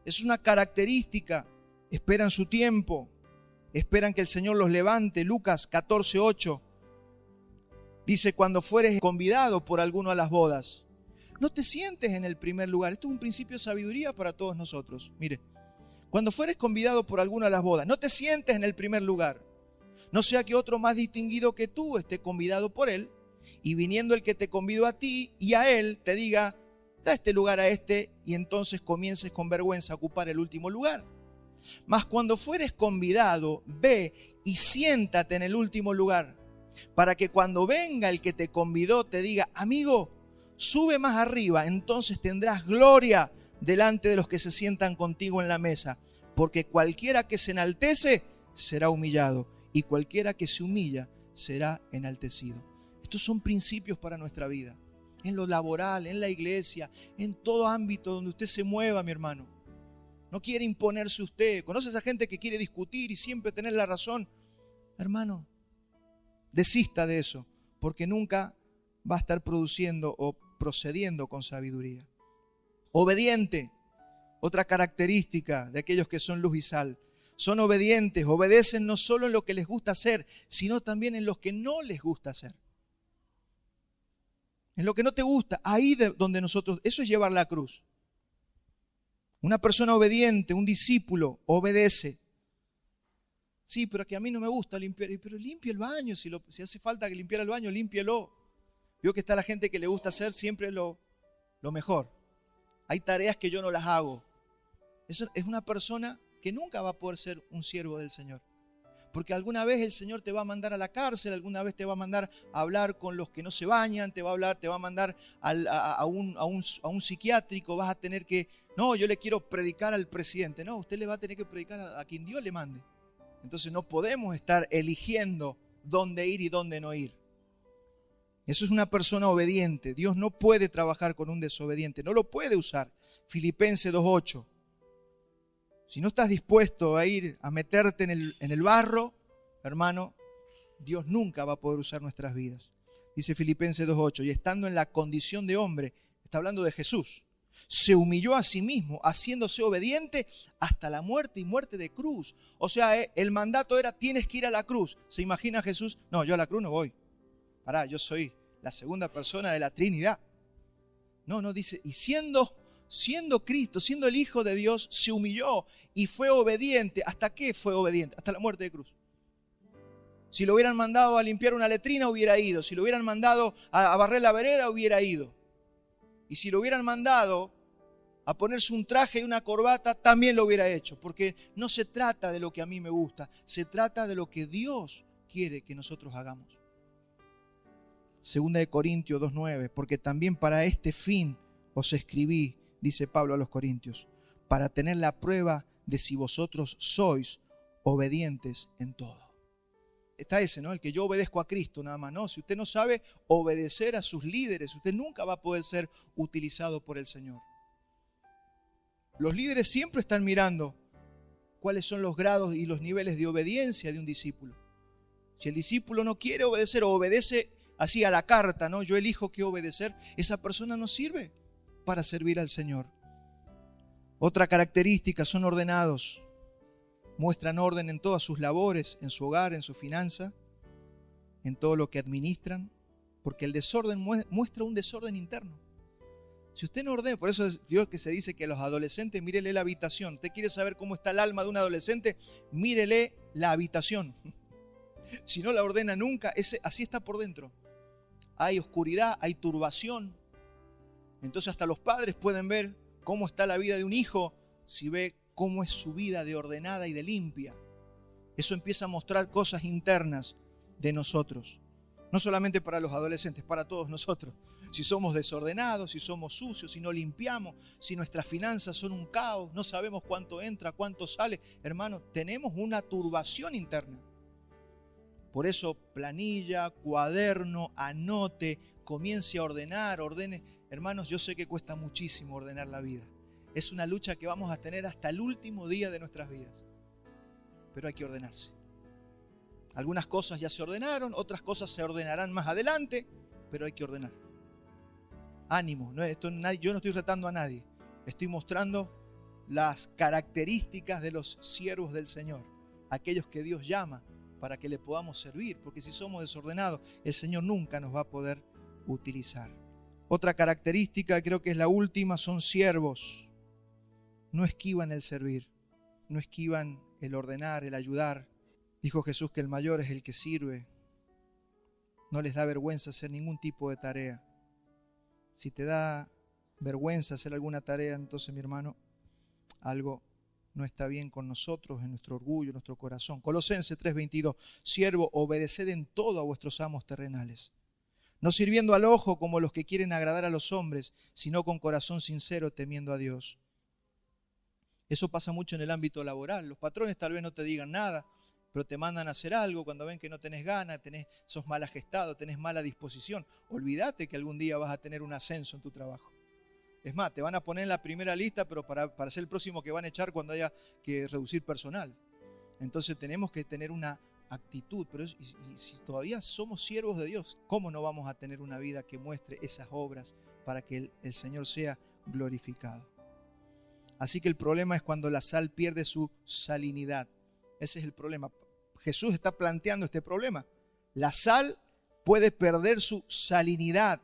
Es una característica. Esperan su tiempo. Esperan que el Señor los levante. Lucas 14:8 dice: cuando fueres convidado por alguno a las bodas, no te sientes en el primer lugar. Esto es un principio de sabiduría para todos nosotros. Mire, cuando fueres convidado por alguno a las bodas, no te sientes en el primer lugar. No sea que otro más distinguido que tú esté convidado por él, y viniendo el que te convidó a ti y a él, te diga: da este lugar a este, y entonces comiences con vergüenza a ocupar el último lugar. Mas cuando fueres convidado, ve y siéntate en el último lugar, para que cuando venga el que te convidó te diga: amigo, sube más arriba, entonces tendrás gloria delante de los que se sientan contigo en la mesa. Porque cualquiera que se enaltece será humillado, y cualquiera que se humilla será enaltecido. Estos son principios para nuestra vida, en lo laboral, en la iglesia, en todo ámbito donde usted se mueva, mi hermano. No quiere imponerse usted. ¿Conoce a esa gente que quiere discutir y siempre tener la razón? Hermano, desista de eso, porque nunca va a estar produciendo o procediendo con sabiduría. Obediente, otra característica de aquellos que son luz y sal. Son obedientes, obedecen no solo en lo que les gusta hacer, sino también en lo que no les gusta hacer. En lo que no te gusta, ahí donde nosotros, eso es llevar la cruz. Una persona obediente, un discípulo, obedece. Sí, pero que a mí no me gusta limpiar. Pero limpie el baño, si hace falta que limpiara el baño, límpielo. Veo que está la gente que le gusta hacer siempre lo mejor. Hay tareas que yo no las hago. Eso es una persona que nunca va a poder ser un siervo del Señor. Porque alguna vez el Señor te va a mandar a la cárcel, alguna vez te va a mandar a hablar con los que no se bañan, te va a mandar a un psiquiátrico, vas a tener que, no, yo le quiero predicar al presidente. No, usted le va a tener que predicar a quien Dios le mande. Entonces no podemos estar eligiendo dónde ir y dónde no ir. Eso es una persona obediente. Dios no puede trabajar con un desobediente, no lo puede usar. Filipenses 2:8. Si no estás dispuesto a ir a meterte en el barro, hermano, Dios nunca va a poder usar nuestras vidas. Dice Filipenses 2:8, y estando en la condición de hombre, está hablando de Jesús, se humilló a sí mismo, haciéndose obediente hasta la muerte y muerte de cruz. O sea, el mandato era: tienes que ir a la cruz. ¿Se imagina Jesús? No, yo a la cruz no voy. Pará, yo soy la segunda persona de la Trinidad. No, dice, y siendo Cristo, siendo el Hijo de Dios, se humilló y fue obediente. ¿Hasta qué fue obediente? Hasta la muerte de cruz. Si lo hubieran mandado a limpiar una letrina, hubiera ido. Si lo hubieran mandado a barrer la vereda, hubiera ido. Y si lo hubieran mandado a ponerse un traje y una corbata, también lo hubiera hecho. Porque no se trata de lo que a mí me gusta, se trata de lo que Dios quiere que nosotros hagamos. 2 Corintios 2:9, porque también para este fin os escribí, dice Pablo a los Corintios, para tener la prueba de si vosotros sois obedientes en todo. Está ese, ¿no? El que yo obedezco a Cristo nada más. No, si usted no sabe obedecer a sus líderes, usted nunca va a poder ser utilizado por el Señor. Los líderes siempre están mirando cuáles son los grados y los niveles de obediencia de un discípulo. Si el discípulo no quiere obedecer o obedece así a la carta, ¿no? Yo elijo qué obedecer, esa persona no sirve para servir al Señor. Otra característica, son ordenados. Muestran orden en todas sus labores, en su hogar, en su finanza, en todo lo que administran, porque el desorden muestra un desorden interno. Si usted no ordena, por eso es Dios que se dice que a los adolescentes, mírele la habitación. ¿Usted quiere saber cómo está el alma de un adolescente? Mírele la habitación. Si no la ordena nunca, así está por dentro. Hay oscuridad, hay turbación. Entonces hasta los padres pueden ver cómo está la vida de un hijo si ve cómo es su vida de ordenada y de limpia. Eso empieza a mostrar cosas internas de nosotros. No solamente para los adolescentes, para todos nosotros. Si somos desordenados, si somos sucios, si no limpiamos, si nuestras finanzas son un caos, no sabemos cuánto entra, cuánto sale. Hermano, tenemos una turbación interna. Por eso planilla, cuaderno, anote, comience a ordenar, ordene. Hermanos, yo sé que cuesta muchísimo ordenar la vida. Es una lucha que vamos a tener hasta el último día de nuestras vidas. pero hay que ordenarse. Algunas cosas ya se ordenaron, otras cosas se ordenarán más adelante, pero hay que ordenar. Ánimo, yo no estoy retando a nadie, estoy mostrando las características de los siervos del Señor, aquellos que Dios llama para que le podamos servir, porque si somos desordenados, el Señor nunca nos va a poder utilizar. Otra característica, creo que es la última, son siervos. No esquivan el servir, no esquivan el ordenar, el ayudar. Dijo Jesús que el mayor es el que sirve. No les da vergüenza hacer ningún tipo de tarea. Si te da vergüenza hacer alguna tarea, entonces, mi hermano, algo no está bien con nosotros, en nuestro orgullo, en nuestro corazón. Colosenses 3:22, siervo, obedeced en todo a vuestros amos terrenales, no sirviendo al ojo como los que quieren agradar a los hombres, sino con corazón sincero, temiendo a Dios. Eso pasa mucho en el ámbito laboral. Los patrones tal vez no te digan nada, pero te mandan a hacer algo cuando ven que no tenés ganas, sos mal agestado, tenés mala disposición. Olvídate que algún día vas a tener un ascenso en tu trabajo. Es más, te van a poner en la primera lista, pero para ser el próximo que van a echar cuando haya que reducir personal. Entonces tenemos que tener una actitud, pero y si todavía somos siervos de Dios, ¿cómo no vamos a tener una vida que muestre esas obras para que el Señor sea glorificado? Así que el problema es cuando la sal pierde su salinidad. Ese es el problema. Jesús está planteando este problema. La sal puede perder su salinidad.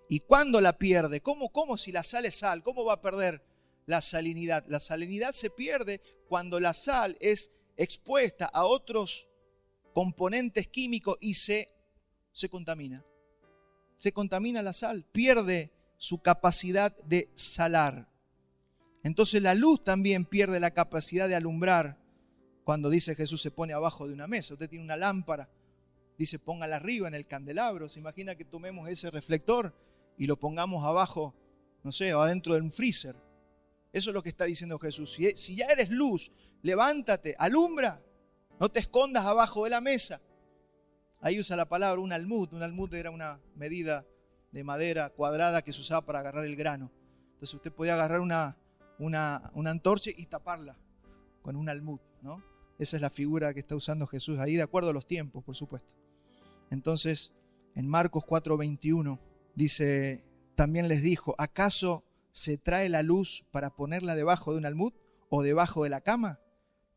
¿Y cuándo la pierde? ¿Cómo si la sal es sal? ¿Cómo va a perder la salinidad? La salinidad se pierde cuando la sal es expuesta a otros componentes químicos y se contamina. Se contamina la sal, pierde su capacidad de salar. Entonces la luz también pierde la capacidad de alumbrar. Cuando dice Jesús se pone abajo de una mesa, usted tiene una lámpara, dice póngala arriba en el candelabro. Se imagina que tomemos ese reflector y lo pongamos abajo, no sé, adentro de un freezer. Eso es lo que está diciendo Jesús. Si ya eres luz, levántate, alumbra, no te escondas abajo de la mesa. Ahí usa la palabra un almud. Un almud era una medida de madera cuadrada que se usaba para agarrar el grano. Entonces usted podía agarrar una antorcha y taparla con un almud, ¿no? Esa es la figura que está usando Jesús ahí, de acuerdo a los tiempos, por supuesto. Entonces, en Marcos 4:21 dice, también les dijo, ¿acaso se trae la luz para ponerla debajo de un almud o debajo de la cama?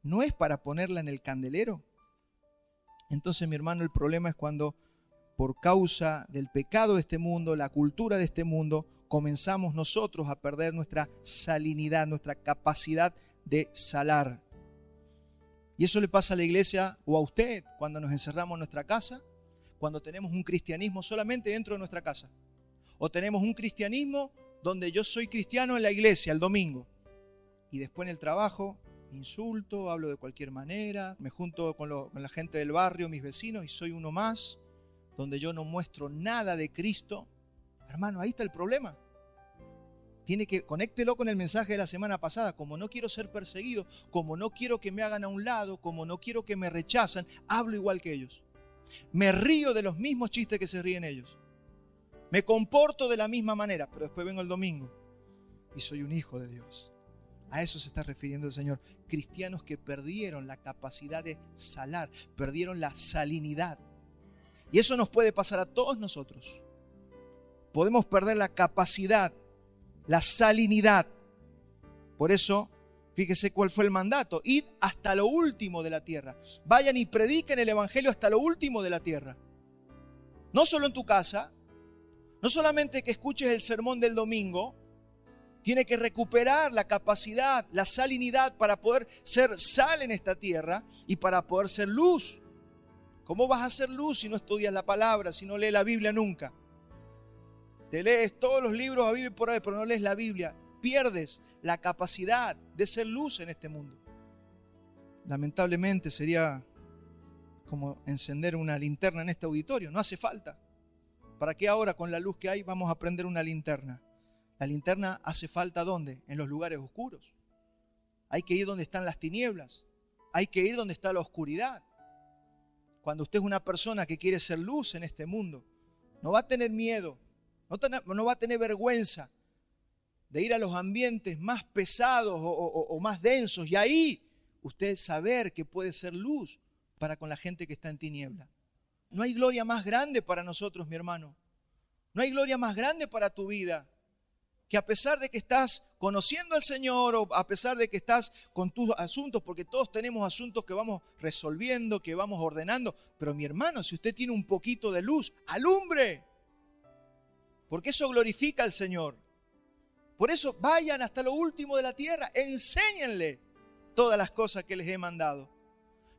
¿No es para ponerla en el candelero? Entonces, mi hermano, el problema es cuando por causa del pecado de este mundo, la cultura de este mundo, comenzamos nosotros a perder nuestra salinidad, nuestra capacidad de salar. Y eso le pasa a la iglesia o a usted cuando nos encerramos en nuestra casa, cuando tenemos un cristianismo solamente dentro de nuestra casa. O tenemos un cristianismo donde yo soy cristiano en la iglesia el domingo y después en el trabajo insulto, hablo de cualquier manera, me junto con la gente del barrio, mis vecinos, y soy uno más, donde yo no muestro nada de Cristo. Hermano, ahí está el problema. Conéctelo con el mensaje de la semana pasada. Como no quiero ser perseguido, como no quiero que me hagan a un lado, como no quiero que me rechazan, hablo igual que ellos. Me río de los mismos chistes que se ríen ellos. Me comporto de la misma manera, pero después vengo el domingo y soy un hijo de Dios. A eso se está refiriendo el Señor. Cristianos que perdieron la capacidad de salar, perdieron la salinidad. Y eso nos puede pasar a todos nosotros. Podemos perder la capacidad, la salinidad. Por eso, fíjese cuál fue el mandato. Id hasta lo último de la tierra. Vayan y prediquen el evangelio hasta lo último de la tierra. No solo en tu casa, no solamente que escuches el sermón del domingo, tiene que recuperar la capacidad, la salinidad para poder ser sal en esta tierra y para poder ser luz. ¿Cómo vas a ser luz si no estudias la palabra, si no lees la Biblia nunca? Te lees todos los libros habidos y por ahí, pero no lees la Biblia. Pierdes la capacidad de ser luz en este mundo. Lamentablemente sería como encender una linterna en este auditorio. No hace falta. ¿Para qué ahora con la luz que hay vamos a prender una linterna? La linterna hace falta ¿dónde? En los lugares oscuros. Hay que ir donde están las tinieblas. Hay que ir donde está la oscuridad. Cuando usted es una persona que quiere ser luz en este mundo, no va a tener miedo, no va a tener vergüenza de ir a los ambientes más pesados o más densos. Y ahí usted saber que puede ser luz para con la gente que está en tiniebla. No hay gloria más grande para nosotros, mi hermano. No hay gloria más grande para tu vida que a pesar de que estás conociendo al Señor o a pesar de que estás con tus asuntos, porque todos tenemos asuntos que vamos resolviendo, que vamos ordenando. Pero mi hermano, si usted tiene un poquito de luz, alumbre. Porque eso glorifica al Señor. Por eso vayan hasta lo último de la tierra, enséñenle todas las cosas que les he mandado.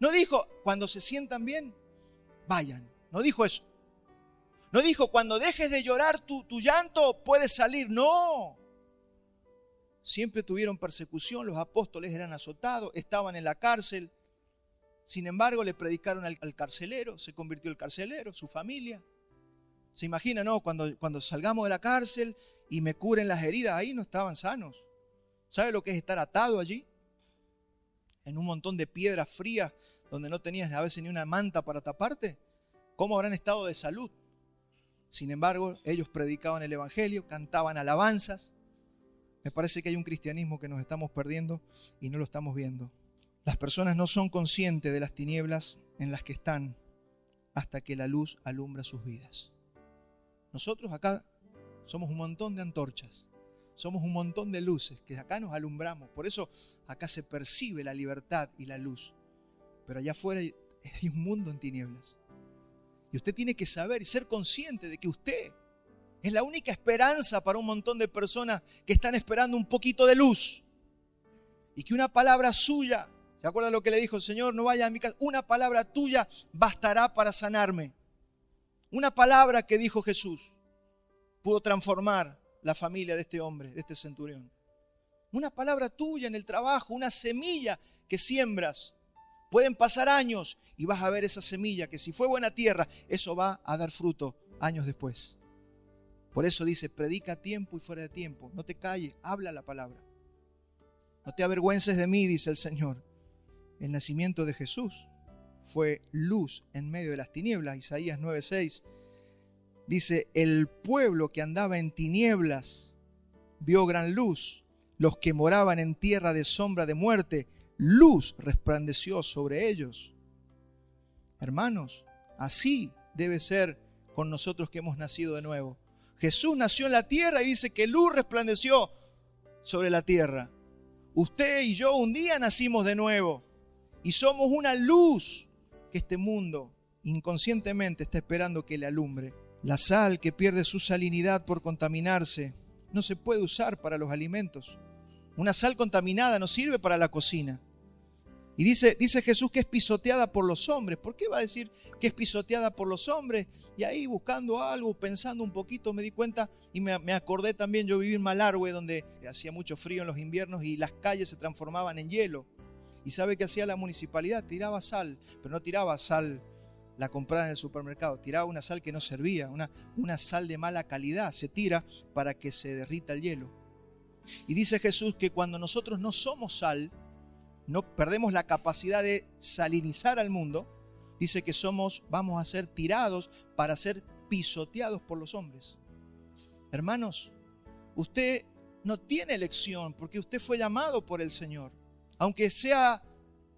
No dijo, cuando se sientan bien, vayan. No dijo eso. No dijo, cuando dejes de llorar tu llanto puedes salir. No. Siempre tuvieron persecución, los apóstoles eran azotados, estaban en la cárcel. Sin embargo, le predicaron al carcelero, se convirtió el carcelero, su familia. ¿Se imagina, no? Cuando salgamos de la cárcel y me curen las heridas, ahí no estaban sanos. ¿Sabe lo que es estar atado allí? En un montón de piedras frías, donde no tenías a veces ni una manta para taparte. ¿Cómo habrán estado de salud? Sin embargo, ellos predicaban el evangelio, cantaban alabanzas. Me parece que hay un cristianismo que nos estamos perdiendo y no lo estamos viendo. Las personas no son conscientes de las tinieblas en las que están hasta que la luz alumbra sus vidas. Nosotros acá somos un montón de antorchas, somos un montón de luces que acá nos alumbramos. Por eso acá se percibe la libertad y la luz. Pero allá afuera hay un mundo en tinieblas. Y usted tiene que saber y ser consciente de que usted es la única esperanza para un montón de personas que están esperando un poquito de luz. Y que una palabra suya, ¿se acuerda lo que le dijo el Señor? No vaya a mi casa. Una palabra tuya bastará para sanarme. Una palabra que dijo Jesús pudo transformar la familia de este hombre, de este centurión. Una palabra tuya en el trabajo, una semilla que siembras. Pueden pasar años y vas a ver esa semilla que si fue buena tierra, eso va a dar fruto años después. Por eso dice, predica a tiempo y fuera de tiempo. No te calles, habla la palabra. No te avergüences de mí, dice el Señor. El nacimiento de Jesús fue luz en medio de las tinieblas. Isaías 9:6 dice, el pueblo que andaba en tinieblas vio gran luz. Los que moraban en tierra de sombra de muerte, luz resplandeció sobre ellos. Hermanos, así debe ser con nosotros que hemos nacido de nuevo. Jesús nació en la tierra y dice que luz resplandeció sobre la tierra. Usted y yo un día nacimos de nuevo y somos una luz que este mundo inconscientemente está esperando que le alumbre. La sal que pierde su salinidad por contaminarse no se puede usar para los alimentos. Una sal contaminada no sirve para la cocina. Y dice Jesús que es pisoteada por los hombres. ¿Por qué va a decir que es pisoteada por los hombres? Y ahí buscando algo, pensando un poquito, me di cuenta y me acordé también, yo viví en Malargüe, donde hacía mucho frío en los inviernos y las calles se transformaban en hielo. ¿Y sabe qué hacía la municipalidad? Tiraba sal, pero no tiraba sal la comprada en el supermercado, tiraba una sal que no servía, una sal de mala calidad, se tira para que se derrita el hielo. Y dice Jesús que cuando nosotros no somos sal, no perdemos la capacidad de salinizar al mundo, dice que vamos a ser tirados para ser pisoteados por los hombres. Hermanos, usted no tiene elección porque usted fue llamado por el Señor. Aunque sea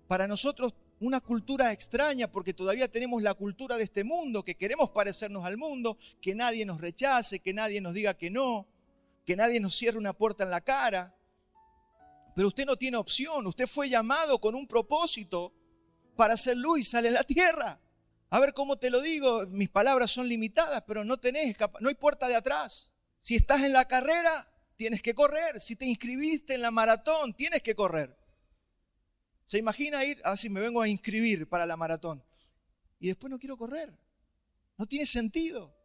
para nosotros una cultura extraña, porque todavía tenemos la cultura de este mundo, que queremos parecernos al mundo, que nadie nos rechace, que nadie nos diga que no, que nadie nos cierre una puerta en la cara. Pero usted no tiene opción, usted fue llamado con un propósito para hacer luz y sal en la tierra. A ver cómo te lo digo, mis palabras son limitadas, pero no hay puerta de atrás. Si estás en la carrera, tienes que correr. Si te inscribiste en la maratón, tienes que correr. ¿Se imagina ir? Así me vengo a inscribir para la maratón y después no quiero correr. No tiene sentido.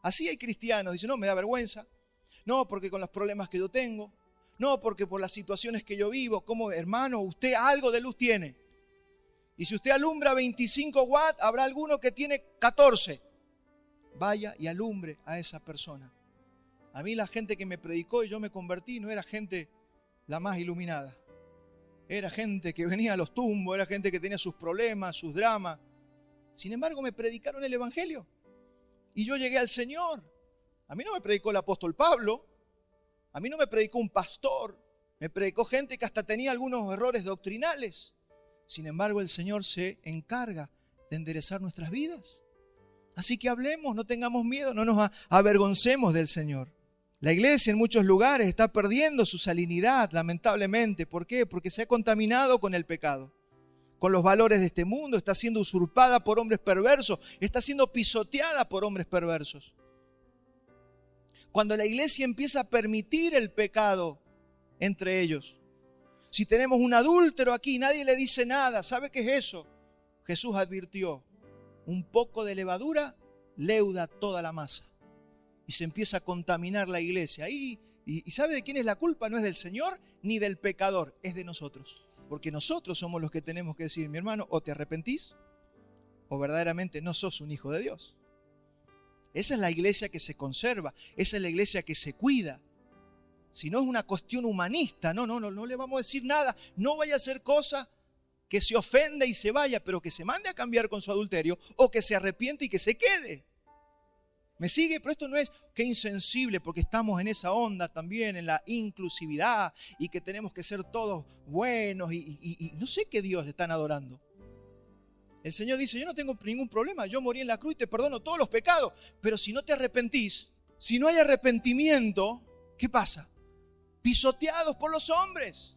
Así hay cristianos, dicen, no, me da vergüenza. No, porque con los problemas que yo tengo. No, porque por las situaciones que yo vivo. ¿Cómo, hermano? Usted algo de luz tiene. Y si usted alumbra 25 watts, habrá alguno que tiene 14. Vaya y alumbre a esa persona. A mí la gente que me predicó y yo me convertí no era gente la más iluminada. Era gente que venía a los tumbos, era gente que tenía sus problemas, sus dramas. Sin embargo, me predicaron el Evangelio. Y yo llegué al Señor. A mí no me predicó el apóstol Pablo. A mí no me predicó un pastor. Me predicó gente que hasta tenía algunos errores doctrinales. Sin embargo, el Señor se encarga de enderezar nuestras vidas. Así que hablemos, no tengamos miedo, no nos avergoncemos del Señor. La iglesia en muchos lugares está perdiendo su salinidad, lamentablemente. ¿Por qué? Porque se ha contaminado con el pecado, con los valores de este mundo, está siendo usurpada por hombres perversos, está siendo pisoteada por hombres perversos. Cuando la iglesia empieza a permitir el pecado entre ellos, si tenemos un adúltero aquí, nadie le dice nada, ¿sabe qué es eso? Jesús advirtió, un poco de levadura leuda toda la masa. Y se empieza a contaminar la iglesia. ¿Y sabe de quién es la culpa? No es del Señor ni del pecador, es de nosotros. Porque nosotros somos los que tenemos que decir, mi hermano, o te arrepentís o verdaderamente no sos un hijo de Dios. Esa es la iglesia que se conserva, esa es la iglesia que se cuida. Si no es una cuestión humanista, no le vamos a decir nada, no vaya a hacer cosa que se ofenda y se vaya, pero que se mande a cambiar con su adulterio o que se arrepiente y que se quede. ¿Me sigue? Pero esto no es que insensible, porque estamos en esa onda también, en la inclusividad y que tenemos que ser todos buenos y no sé qué Dios están adorando. El Señor dice, yo no tengo ningún problema, yo morí en la cruz y te perdono todos los pecados, pero si no te arrepentís, si no hay arrepentimiento, ¿qué pasa? Pisoteados por los hombres.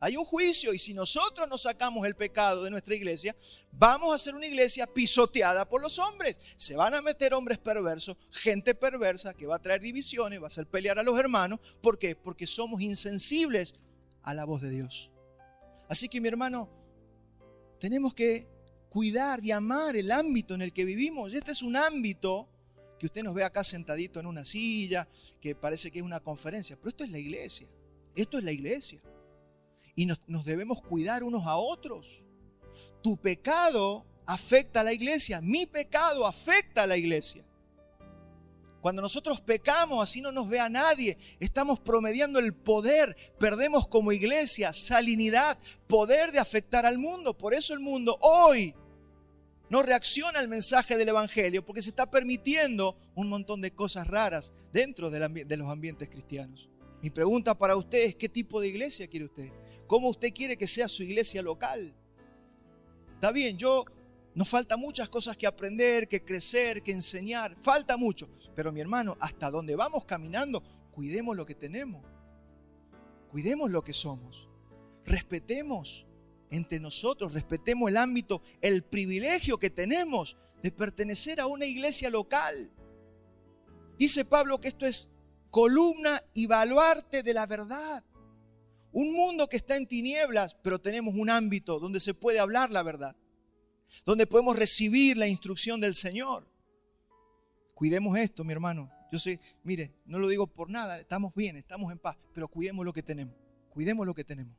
Hay un juicio y si nosotros no sacamos el pecado de nuestra iglesia, vamos a ser una iglesia pisoteada por los hombres. Se van a meter hombres perversos, gente perversa que va a traer divisiones, va a hacer pelear a los hermanos. ¿Por qué? Porque somos insensibles a la voz de Dios. Así que mi hermano, tenemos que cuidar y amar el ámbito en el que vivimos. Este es un ámbito que usted nos ve acá sentadito en una silla, que parece que es una conferencia, pero esto es la iglesia. Esto es la iglesia. Y nos debemos cuidar unos a otros. Tu pecado afecta a la iglesia. Mi pecado afecta a la iglesia. Cuando nosotros pecamos, así no nos vea nadie. Estamos promediando el poder. Perdemos como iglesia salinidad, poder de afectar al mundo. Por eso el mundo hoy no reacciona al mensaje del evangelio, porque se está permitiendo un montón de cosas raras dentro de los ambientes cristianos. Mi pregunta para usted es, ¿qué tipo de iglesia quiere usted? ¿Cómo usted quiere que sea su iglesia local? Está bien, nos falta muchas cosas que aprender, que crecer, que enseñar. Falta mucho. Pero mi hermano, hasta donde vamos caminando, cuidemos lo que tenemos. Cuidemos lo que somos. Respetemos entre nosotros, respetemos el ámbito, el privilegio que tenemos de pertenecer a una iglesia local. Dice Pablo que esto es columna y baluarte de la verdad. Un mundo que está en tinieblas, pero tenemos un ámbito donde se puede hablar la verdad, donde podemos recibir la instrucción del Señor. Cuidemos esto, mi hermano. Yo sé, mire, no lo digo por nada, estamos bien, estamos en paz, pero cuidemos lo que tenemos. Cuidemos lo que tenemos.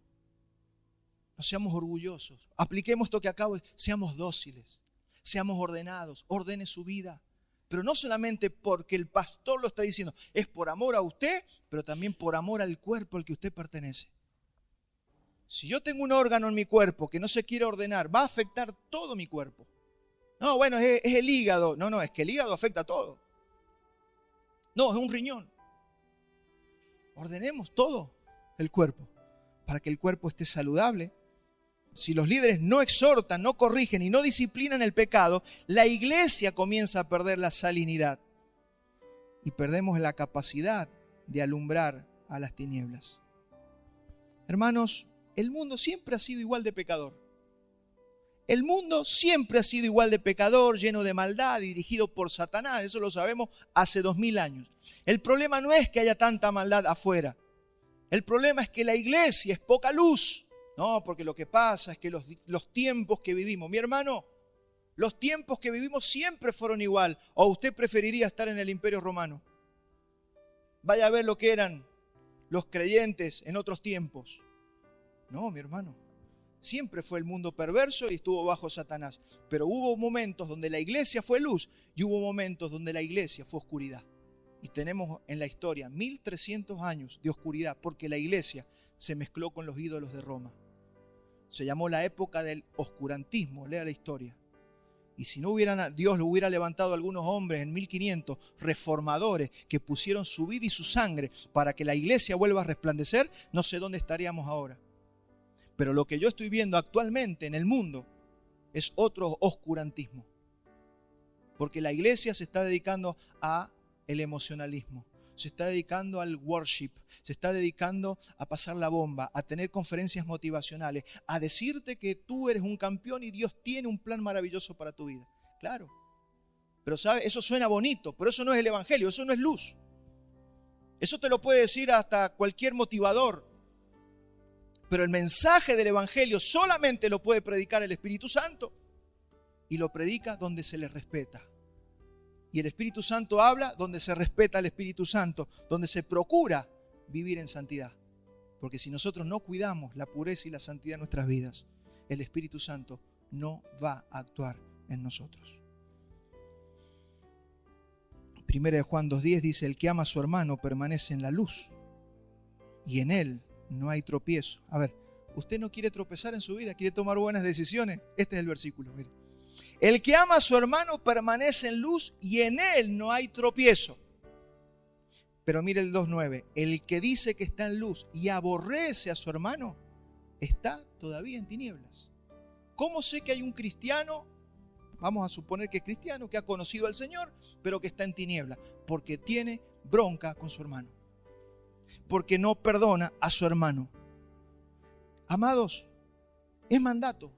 No seamos orgullosos. Apliquemos esto que acabo de decir. Seamos dóciles, seamos ordenados, ordene su vida. Pero no solamente porque el pastor lo está diciendo, es por amor a usted, pero también por amor al cuerpo al que usted pertenece. Si yo tengo un órgano en mi cuerpo que no se quiere ordenar, va a afectar todo mi cuerpo. No, bueno, es el hígado. No, es que el hígado afecta a todo. No, es un riñón. Ordenemos todo el cuerpo para que el cuerpo esté saludable. Si los líderes no exhortan, no corrigen y no disciplinan el pecado, la iglesia comienza a perder la salinidad y perdemos la capacidad de alumbrar a las tinieblas. Hermanos, el mundo siempre ha sido igual de pecador. El mundo siempre ha sido igual de pecador, lleno de maldad, dirigido por Satanás. Eso lo sabemos hace 2000 años. El problema no es que haya tanta maldad afuera. El problema es que la iglesia es poca luz. No, porque lo que pasa es que los tiempos que vivimos, mi hermano, los tiempos que vivimos siempre fueron igual. ¿O usted preferiría estar en el Imperio Romano? Vaya a ver lo que eran los creyentes en otros tiempos. No, mi hermano, siempre fue el mundo perverso y estuvo bajo Satanás. Pero hubo momentos donde la iglesia fue luz y hubo momentos donde la iglesia fue oscuridad. Y tenemos en la historia 1300 años de oscuridad porque la iglesia se mezcló con los ídolos de Roma. Se llamó la época del oscurantismo, lea la historia. Y si no Dios lo hubiera levantado a algunos hombres en 1500, reformadores, que pusieron su vida y su sangre para que la iglesia vuelva a resplandecer, no sé dónde estaríamos ahora. Pero lo que yo estoy viendo actualmente en el mundo es otro oscurantismo. Porque la iglesia se está dedicando a el emocionalismo, se está dedicando al worship, se está dedicando a pasar la bomba, a tener conferencias motivacionales, a decirte que tú eres un campeón y Dios tiene un plan maravilloso para tu vida. Claro, pero ¿sabes? Eso suena bonito, pero eso no es el evangelio, eso no es luz. Eso te lo puede decir hasta cualquier motivador. Pero el mensaje del evangelio solamente lo puede predicar el Espíritu Santo. Y lo predica donde se le respeta. Y el Espíritu Santo habla donde se respeta al Espíritu Santo, donde se procura vivir en santidad. Porque si nosotros no cuidamos la pureza y la santidad de nuestras vidas, el Espíritu Santo no va a actuar en nosotros. 1 Juan 2:10 dice: el que ama a su hermano permanece en la luz y en él no hay tropiezo. A ver, ¿usted no quiere tropezar en su vida? ¿Quiere tomar buenas decisiones? Este es el versículo, mire. El que ama a su hermano permanece en luz y en él no hay tropiezo. Pero mire el 2:9. El que dice que está en luz y aborrece a su hermano está todavía en tinieblas. ¿Cómo sé que hay un cristiano? Vamos a suponer que es cristiano, que ha conocido al Señor, pero que está en tinieblas. Porque tiene bronca con su hermano. Porque no perdona a su hermano. Amados, es mandato.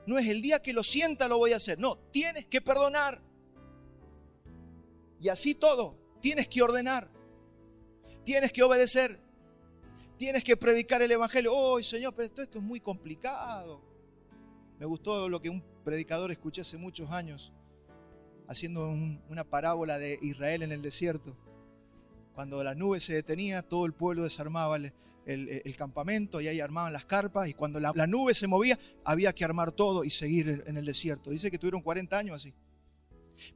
No es el día que lo sienta lo voy a hacer. No, tienes que perdonar. Y así todo, tienes que ordenar. Tienes que obedecer. Tienes que predicar el evangelio. ¡Oh, Señor, pero esto es muy complicado! Me gustó lo que un predicador escuché hace muchos años, haciendo una parábola de Israel en el desierto. Cuando la nube se detenía, todo el pueblo desarmaba el campamento y ahí armaban las carpas, y cuando la nube se movía había que armar todo y seguir en el desierto. Dice que tuvieron 40 años así.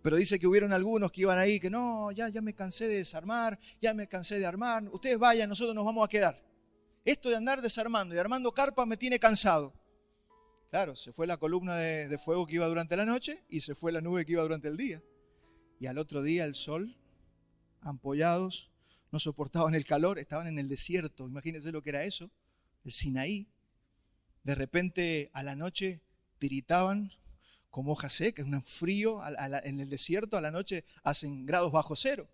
Pero dice que hubieron algunos que iban ahí que no, ya me cansé de desarmar, ya me cansé de armar, ustedes vayan, nosotros nos vamos a quedar. Esto de andar desarmando y armando carpas me tiene cansado. Claro, se fue la columna de fuego que iba durante la noche y se fue la nube que iba durante el día. Y al otro día el sol, ampollados, no soportaban el calor, estaban en el desierto. Imagínense lo que era eso, el Sinaí. De repente a la noche tiritaban como hojas secas, un frío en el desierto, a la noche hacen grados bajo cero.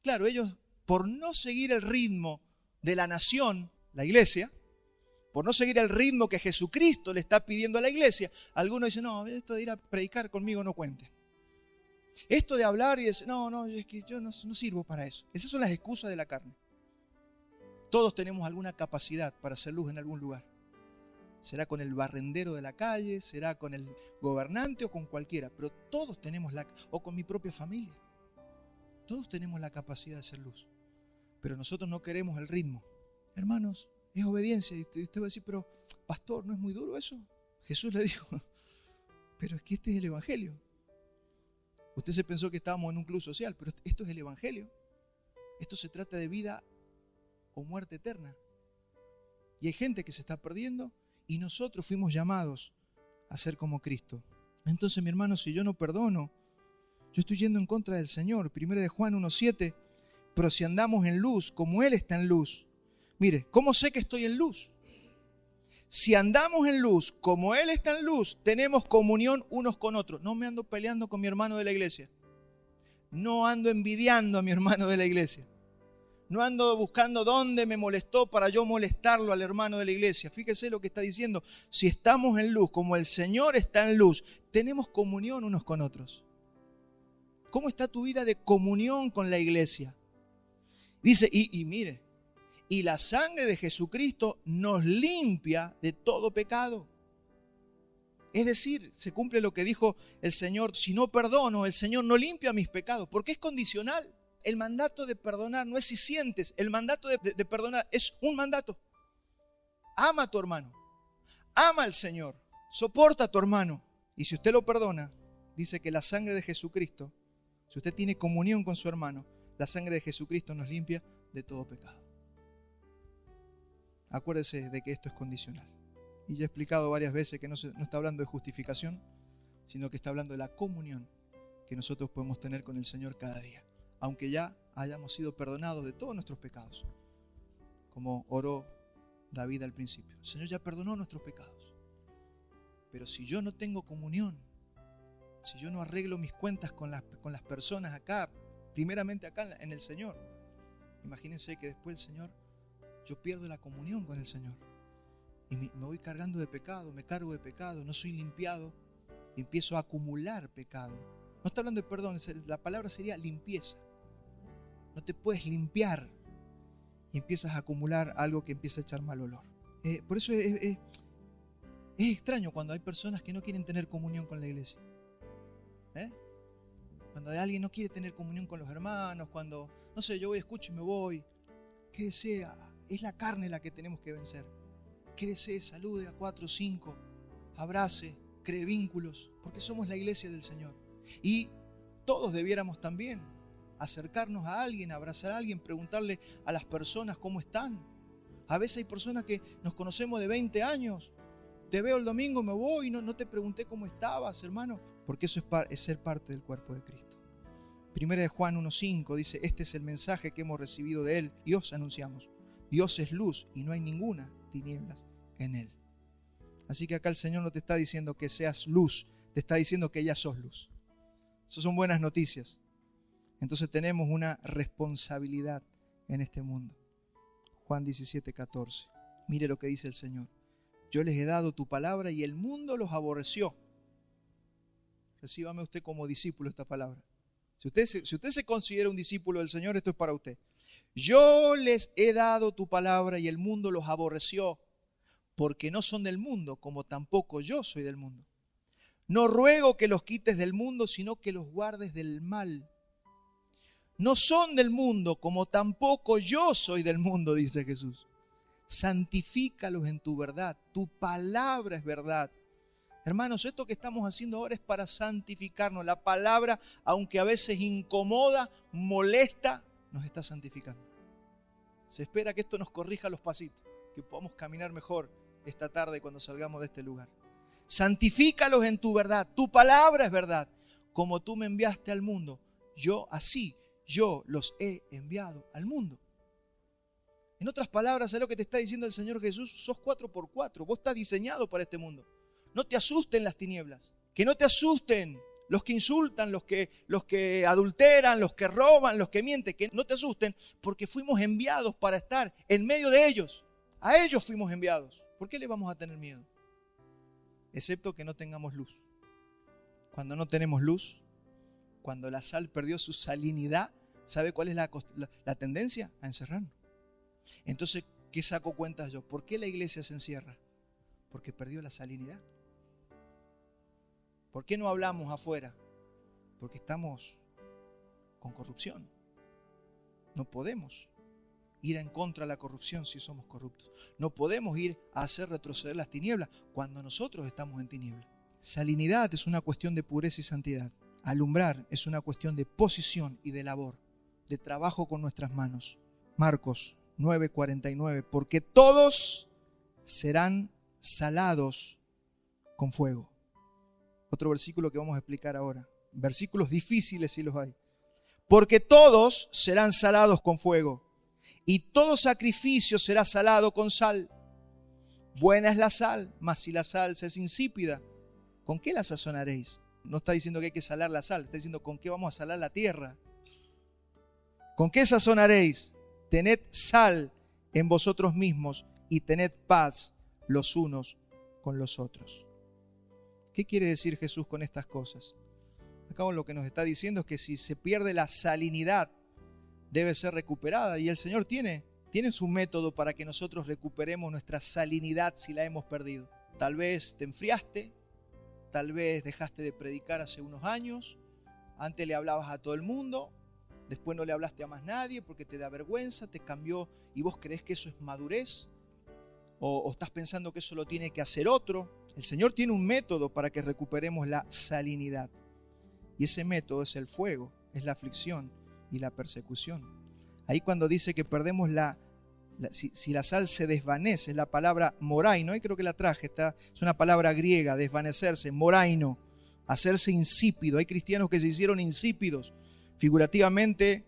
Claro, ellos por no seguir el ritmo de la nación, la iglesia, por no seguir el ritmo que Jesucristo le está pidiendo a la iglesia, algunos dicen, no, esto de ir a predicar conmigo no cuente. Esto de hablar y decir, no, es que yo no sirvo para eso. Esas son las excusas de la carne. Todos tenemos alguna capacidad para hacer luz en algún lugar. Será con el barrendero de la calle, será con el gobernante o con cualquiera, pero todos tenemos o con mi propia familia. Todos tenemos la capacidad de hacer luz, pero nosotros no queremos el ritmo. Hermanos, es obediencia. Y usted va a decir, pero pastor, ¿no es muy duro eso? Jesús le dijo, pero es que este es el evangelio. Usted se pensó que estábamos en un club social, pero esto es el evangelio. Esto se trata de vida o muerte eterna. Y hay gente que se está perdiendo y nosotros fuimos llamados a ser como Cristo. Entonces, mi hermano, si yo no perdono, yo estoy yendo en contra del Señor. 1 Juan 1:7, pero si andamos en luz, como Él está en luz. Mire, ¿cómo sé que estoy en luz? Si andamos en luz, como Él está en luz, tenemos comunión unos con otros. No me ando peleando con mi hermano de la iglesia. No ando envidiando a mi hermano de la iglesia. No ando buscando dónde me molestó para yo molestarlo al hermano de la iglesia. Fíjese lo que está diciendo. Si estamos en luz, como el Señor está en luz, tenemos comunión unos con otros. ¿Cómo está tu vida de comunión con la iglesia? Dice, y mire, y la sangre de Jesucristo nos limpia de todo pecado. Es decir, se cumple lo que dijo el Señor, si no perdono, el Señor no limpia mis pecados, porque es condicional. El mandato de perdonar no es si sientes, el mandato de perdonar es un mandato. Ama a tu hermano, ama al Señor, soporta a tu hermano. Y si usted lo perdona, dice que la sangre de Jesucristo, si usted tiene comunión con su hermano, la sangre de Jesucristo nos limpia de todo pecado. Acuérdese de que esto es condicional. Y yo he explicado varias veces que no está hablando de justificación, sino que está hablando de la comunión que nosotros podemos tener con el Señor cada día, aunque ya hayamos sido perdonados de todos nuestros pecados. Como oró David al principio. El Señor ya perdonó nuestros pecados. Pero si yo no tengo comunión, si yo no arreglo mis cuentas con las personas acá, primeramente acá en el Señor, imagínense que después el Señor, yo pierdo la comunión con el Señor. Y me voy cargando de pecado, me cargo de pecado, no soy limpiado y empiezo a acumular pecado. No está hablando de perdón, la palabra sería limpieza. No te puedes limpiar y empiezas a acumular algo que empieza a echar mal olor. Por eso es extraño cuando hay personas que no quieren tener comunión con la iglesia. Cuando alguien no quiere tener comunión con los hermanos, cuando, no sé, yo voy, escucho y me voy. ¿Qué desea? Es la carne la que tenemos que vencer. ¿Qué desee? Salude a 4 o 5, abrace, cree vínculos, porque somos la iglesia del Señor. Y todos debiéramos también acercarnos a alguien, abrazar a alguien, preguntarle a las personas cómo están. A veces hay personas que nos conocemos de 20 años. Te veo el domingo, me voy, no te pregunté cómo estabas, hermano. Porque eso es ser parte del cuerpo de Cristo. Primera de Juan 1:5 dice, este es el mensaje que hemos recibido de Él y os anunciamos. Dios es luz y no hay ninguna tinieblas en Él. Así que acá el Señor no te está diciendo que seas luz, te está diciendo que ya sos luz. Eso son buenas noticias. Entonces tenemos una responsabilidad en este mundo. Juan 17:14. Mire lo que dice el Señor. Yo les he dado tu palabra y el mundo los aborreció. Recíbame usted como discípulo esta palabra. Si usted se considera un discípulo del Señor, esto es para usted. Yo les he dado tu palabra y el mundo los aborreció, porque no son del mundo, como tampoco yo soy del mundo. No ruego que los quites del mundo, sino que los guardes del mal. No son del mundo, como tampoco yo soy del mundo, dice Jesús. Santifícalos en tu verdad. Tu palabra es verdad. Hermanos, esto que estamos haciendo ahora es para santificarnos. La palabra, aunque a veces incomoda, molesta, nos está santificando. Se espera que esto nos corrija los pasitos, que podamos caminar mejor esta tarde cuando salgamos de este lugar. Santifícalos en tu verdad. Tu palabra es verdad. Como tú me enviaste al mundo, yo los he enviado al mundo. En otras palabras, ¿sabes lo que te está diciendo el Señor Jesús? Sos 4x4. Vos estás diseñado para este mundo. No te asusten las tinieblas. Que no te asusten los que insultan, los que adulteran, los que roban, los que mienten. Que no te asusten porque fuimos enviados para estar en medio de ellos. A ellos fuimos enviados. ¿Por qué les vamos a tener miedo? Excepto que no tengamos luz. Cuando no tenemos luz, cuando la sal perdió su salinidad, ¿sabe cuál es la tendencia? A encerrarnos. Entonces, ¿qué saco cuentas yo? ¿Por qué la iglesia se encierra? Porque perdió la salinidad. ¿Por qué no hablamos afuera? Porque estamos con corrupción. No podemos ir en contra de la corrupción si somos corruptos. No podemos ir a hacer retroceder las tinieblas cuando nosotros estamos en tinieblas. Salinidad es una cuestión de pureza y santidad. Alumbrar es una cuestión de posición y de labor, de trabajo con nuestras manos. Marcos 9:49, porque todos serán salados con fuego. Otro versículo que vamos a explicar ahora. Versículos difíciles si los hay. Porque todos serán salados con fuego, y todo sacrificio será salado con sal. Buena es la sal, mas si la sal se es insípida, ¿con qué la sazonaréis? No está diciendo que hay que salar la sal, está diciendo con qué vamos a salar la tierra. ¿Con qué sazonaréis? Tened sal en vosotros mismos y tened paz los unos con los otros. ¿Qué quiere decir Jesús con estas cosas? Acá lo que nos está diciendo es que si se pierde la salinidad, debe ser recuperada. Y el Señor tiene su método para que nosotros recuperemos nuestra salinidad si la hemos perdido. Tal vez te enfriaste, tal vez dejaste de predicar hace unos años, antes le hablabas a todo el mundo, después no le hablaste a más nadie porque te da vergüenza, te cambió y vos creés que eso es madurez, o estás pensando que eso lo tiene que hacer otro. El Señor tiene un método para que recuperemos la salinidad. Y ese método es el fuego, es la aflicción y la persecución. Ahí cuando dice que perdemos si la sal se desvanece, es la palabra moraino, y creo que la traje, es una palabra griega, desvanecerse, moraino, hacerse insípido. Hay cristianos que se hicieron insípidos. Figurativamente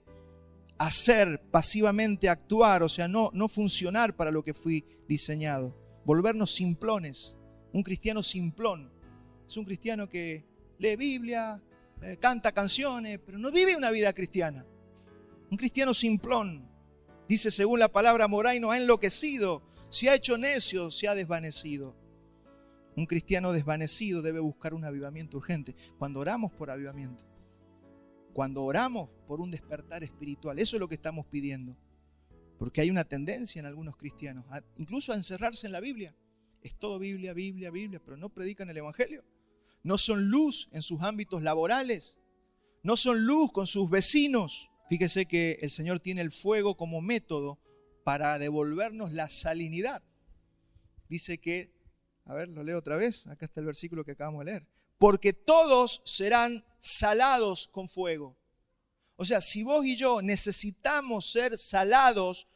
hacer pasivamente, actuar, o sea, no funcionar para lo que fui diseñado. Volvernos simplones. Un cristiano simplón es un cristiano que lee Biblia, canta canciones, pero no vive una vida cristiana. Un cristiano simplón, dice según la palabra Moraino, ha enloquecido, se ha hecho necio, se ha desvanecido. Un cristiano desvanecido debe buscar un avivamiento urgente. Cuando oramos por avivamiento, cuando oramos por un despertar espiritual, eso es lo que estamos pidiendo. Porque hay una tendencia en algunos cristianos, incluso a encerrarse en la Biblia. Es todo Biblia, Biblia, Biblia, pero no predican el Evangelio. No son luz en sus ámbitos laborales. No son luz con sus vecinos. Fíjese que el Señor tiene el fuego como método para devolvernos la salinidad. Dice que, a ver, lo leo otra vez. Acá está el versículo que acabamos de leer. Porque todos serán salados con fuego. O sea, si vos y yo necesitamos ser salados,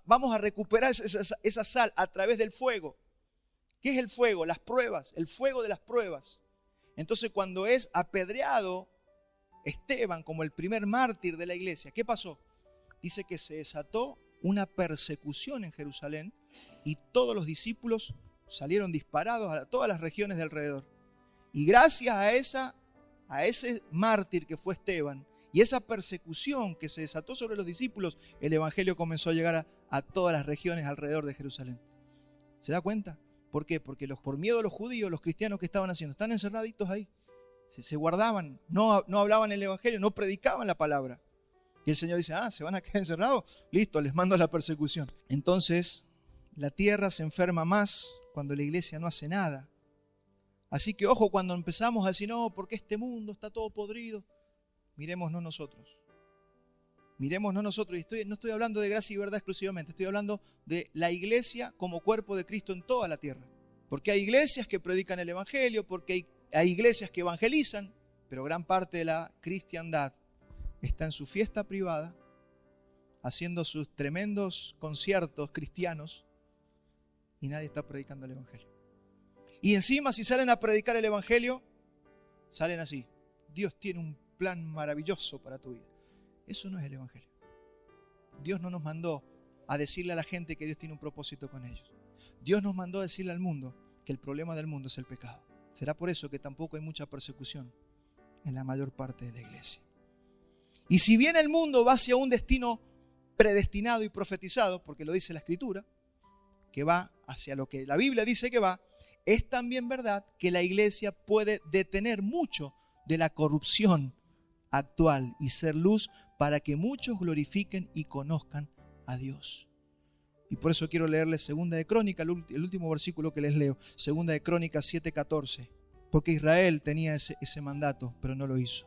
vamos a recuperar esa sal a través del fuego. ¿Qué es el fuego? Las pruebas, el fuego de las pruebas. Entonces, cuando es apedreado Esteban como el primer mártir de la iglesia, ¿qué pasó? Dice que se desató una persecución en Jerusalén y todos los discípulos salieron disparados a todas las regiones de alrededor. Y gracias a ese mártir que fue Esteban y esa persecución que se desató sobre los discípulos, el evangelio comenzó a llegar a todas las regiones alrededor de Jerusalén. ¿Se da cuenta? ¿Por qué? Porque por miedo a los judíos, los cristianos que estaban haciendo, están encerraditos ahí. Se guardaban, no hablaban el evangelio, no predicaban la palabra. Y el Señor dice, ¿se van a quedar encerrados? Listo, les mando la persecución. Entonces, la tierra se enferma más cuando la iglesia no hace nada. Así que ojo cuando empezamos a decir, no, porque este mundo está todo podrido. Miremosnos nosotros. Miremosnos nosotros. Y no estoy hablando de gracia y verdad exclusivamente. Estoy hablando de la iglesia como cuerpo de Cristo en toda la tierra. Porque hay iglesias que predican el evangelio, porque hay iglesias que evangelizan, pero gran parte de la cristiandad está en su fiesta privada, haciendo sus tremendos conciertos cristianos y nadie está predicando el evangelio. Y encima, si salen a predicar el evangelio, salen así: Dios tiene un plan maravilloso para tu vida. Eso no es el evangelio. Dios no nos mandó a decirle a la gente que Dios tiene un propósito con ellos. Dios nos mandó a decirle al mundo que el problema del mundo es el pecado. Será por eso que tampoco hay mucha persecución en la mayor parte de la iglesia. Y si bien el mundo va hacia un destino predestinado y profetizado, porque lo dice la Escritura, que va hacia lo que la Biblia dice que va, es también verdad que la iglesia puede detener mucho de la corrupción actual y ser luz para que muchos glorifiquen y conozcan a Dios. Y por eso quiero leerles Segunda de Crónicas, el último versículo que les leo, Segunda de Crónicas 7:14, porque Israel tenía ese mandato, pero no lo hizo.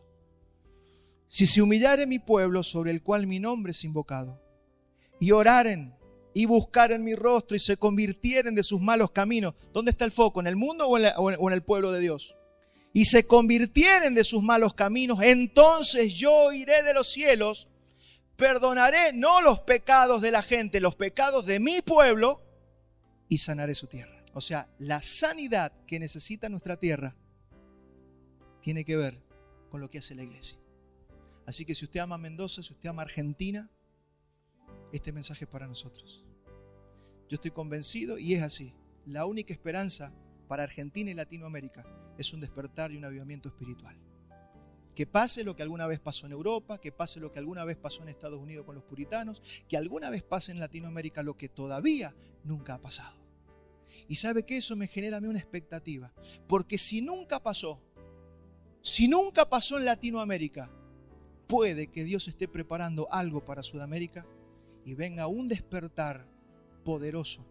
Si se humillare mi pueblo sobre el cual mi nombre es invocado, y oraren y buscaren mi rostro y se convirtieren de sus malos caminos. ¿Dónde está el foco? ¿En el mundo o en el pueblo de Dios? Y se convirtieren de sus malos caminos, entonces yo iré de los cielos, perdonaré no los pecados de la gente, los pecados de mi pueblo, y sanaré su tierra. O sea, la sanidad que necesita nuestra tierra tiene que ver con lo que hace la iglesia. Así que si usted ama Mendoza, si usted ama Argentina, este mensaje es para nosotros. Yo estoy convencido y es así. La única esperanza para Argentina y Latinoamérica es un despertar y un avivamiento espiritual. Que pase lo que alguna vez pasó en Europa, que pase lo que alguna vez pasó en Estados Unidos con los puritanos, que alguna vez pase en Latinoamérica lo que todavía nunca ha pasado. Y sabe que eso me genera a mí una expectativa. Porque si nunca pasó en Latinoamérica, puede que Dios esté preparando algo para Sudamérica y venga un despertar poderoso,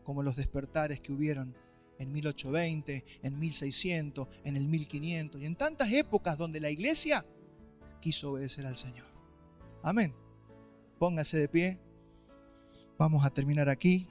como los despertares que hubieron en 1820, en 1600, en el 1500 y en tantas épocas donde la iglesia quiso obedecer al Señor. Amén. Póngase de pie. Vamos a terminar aquí.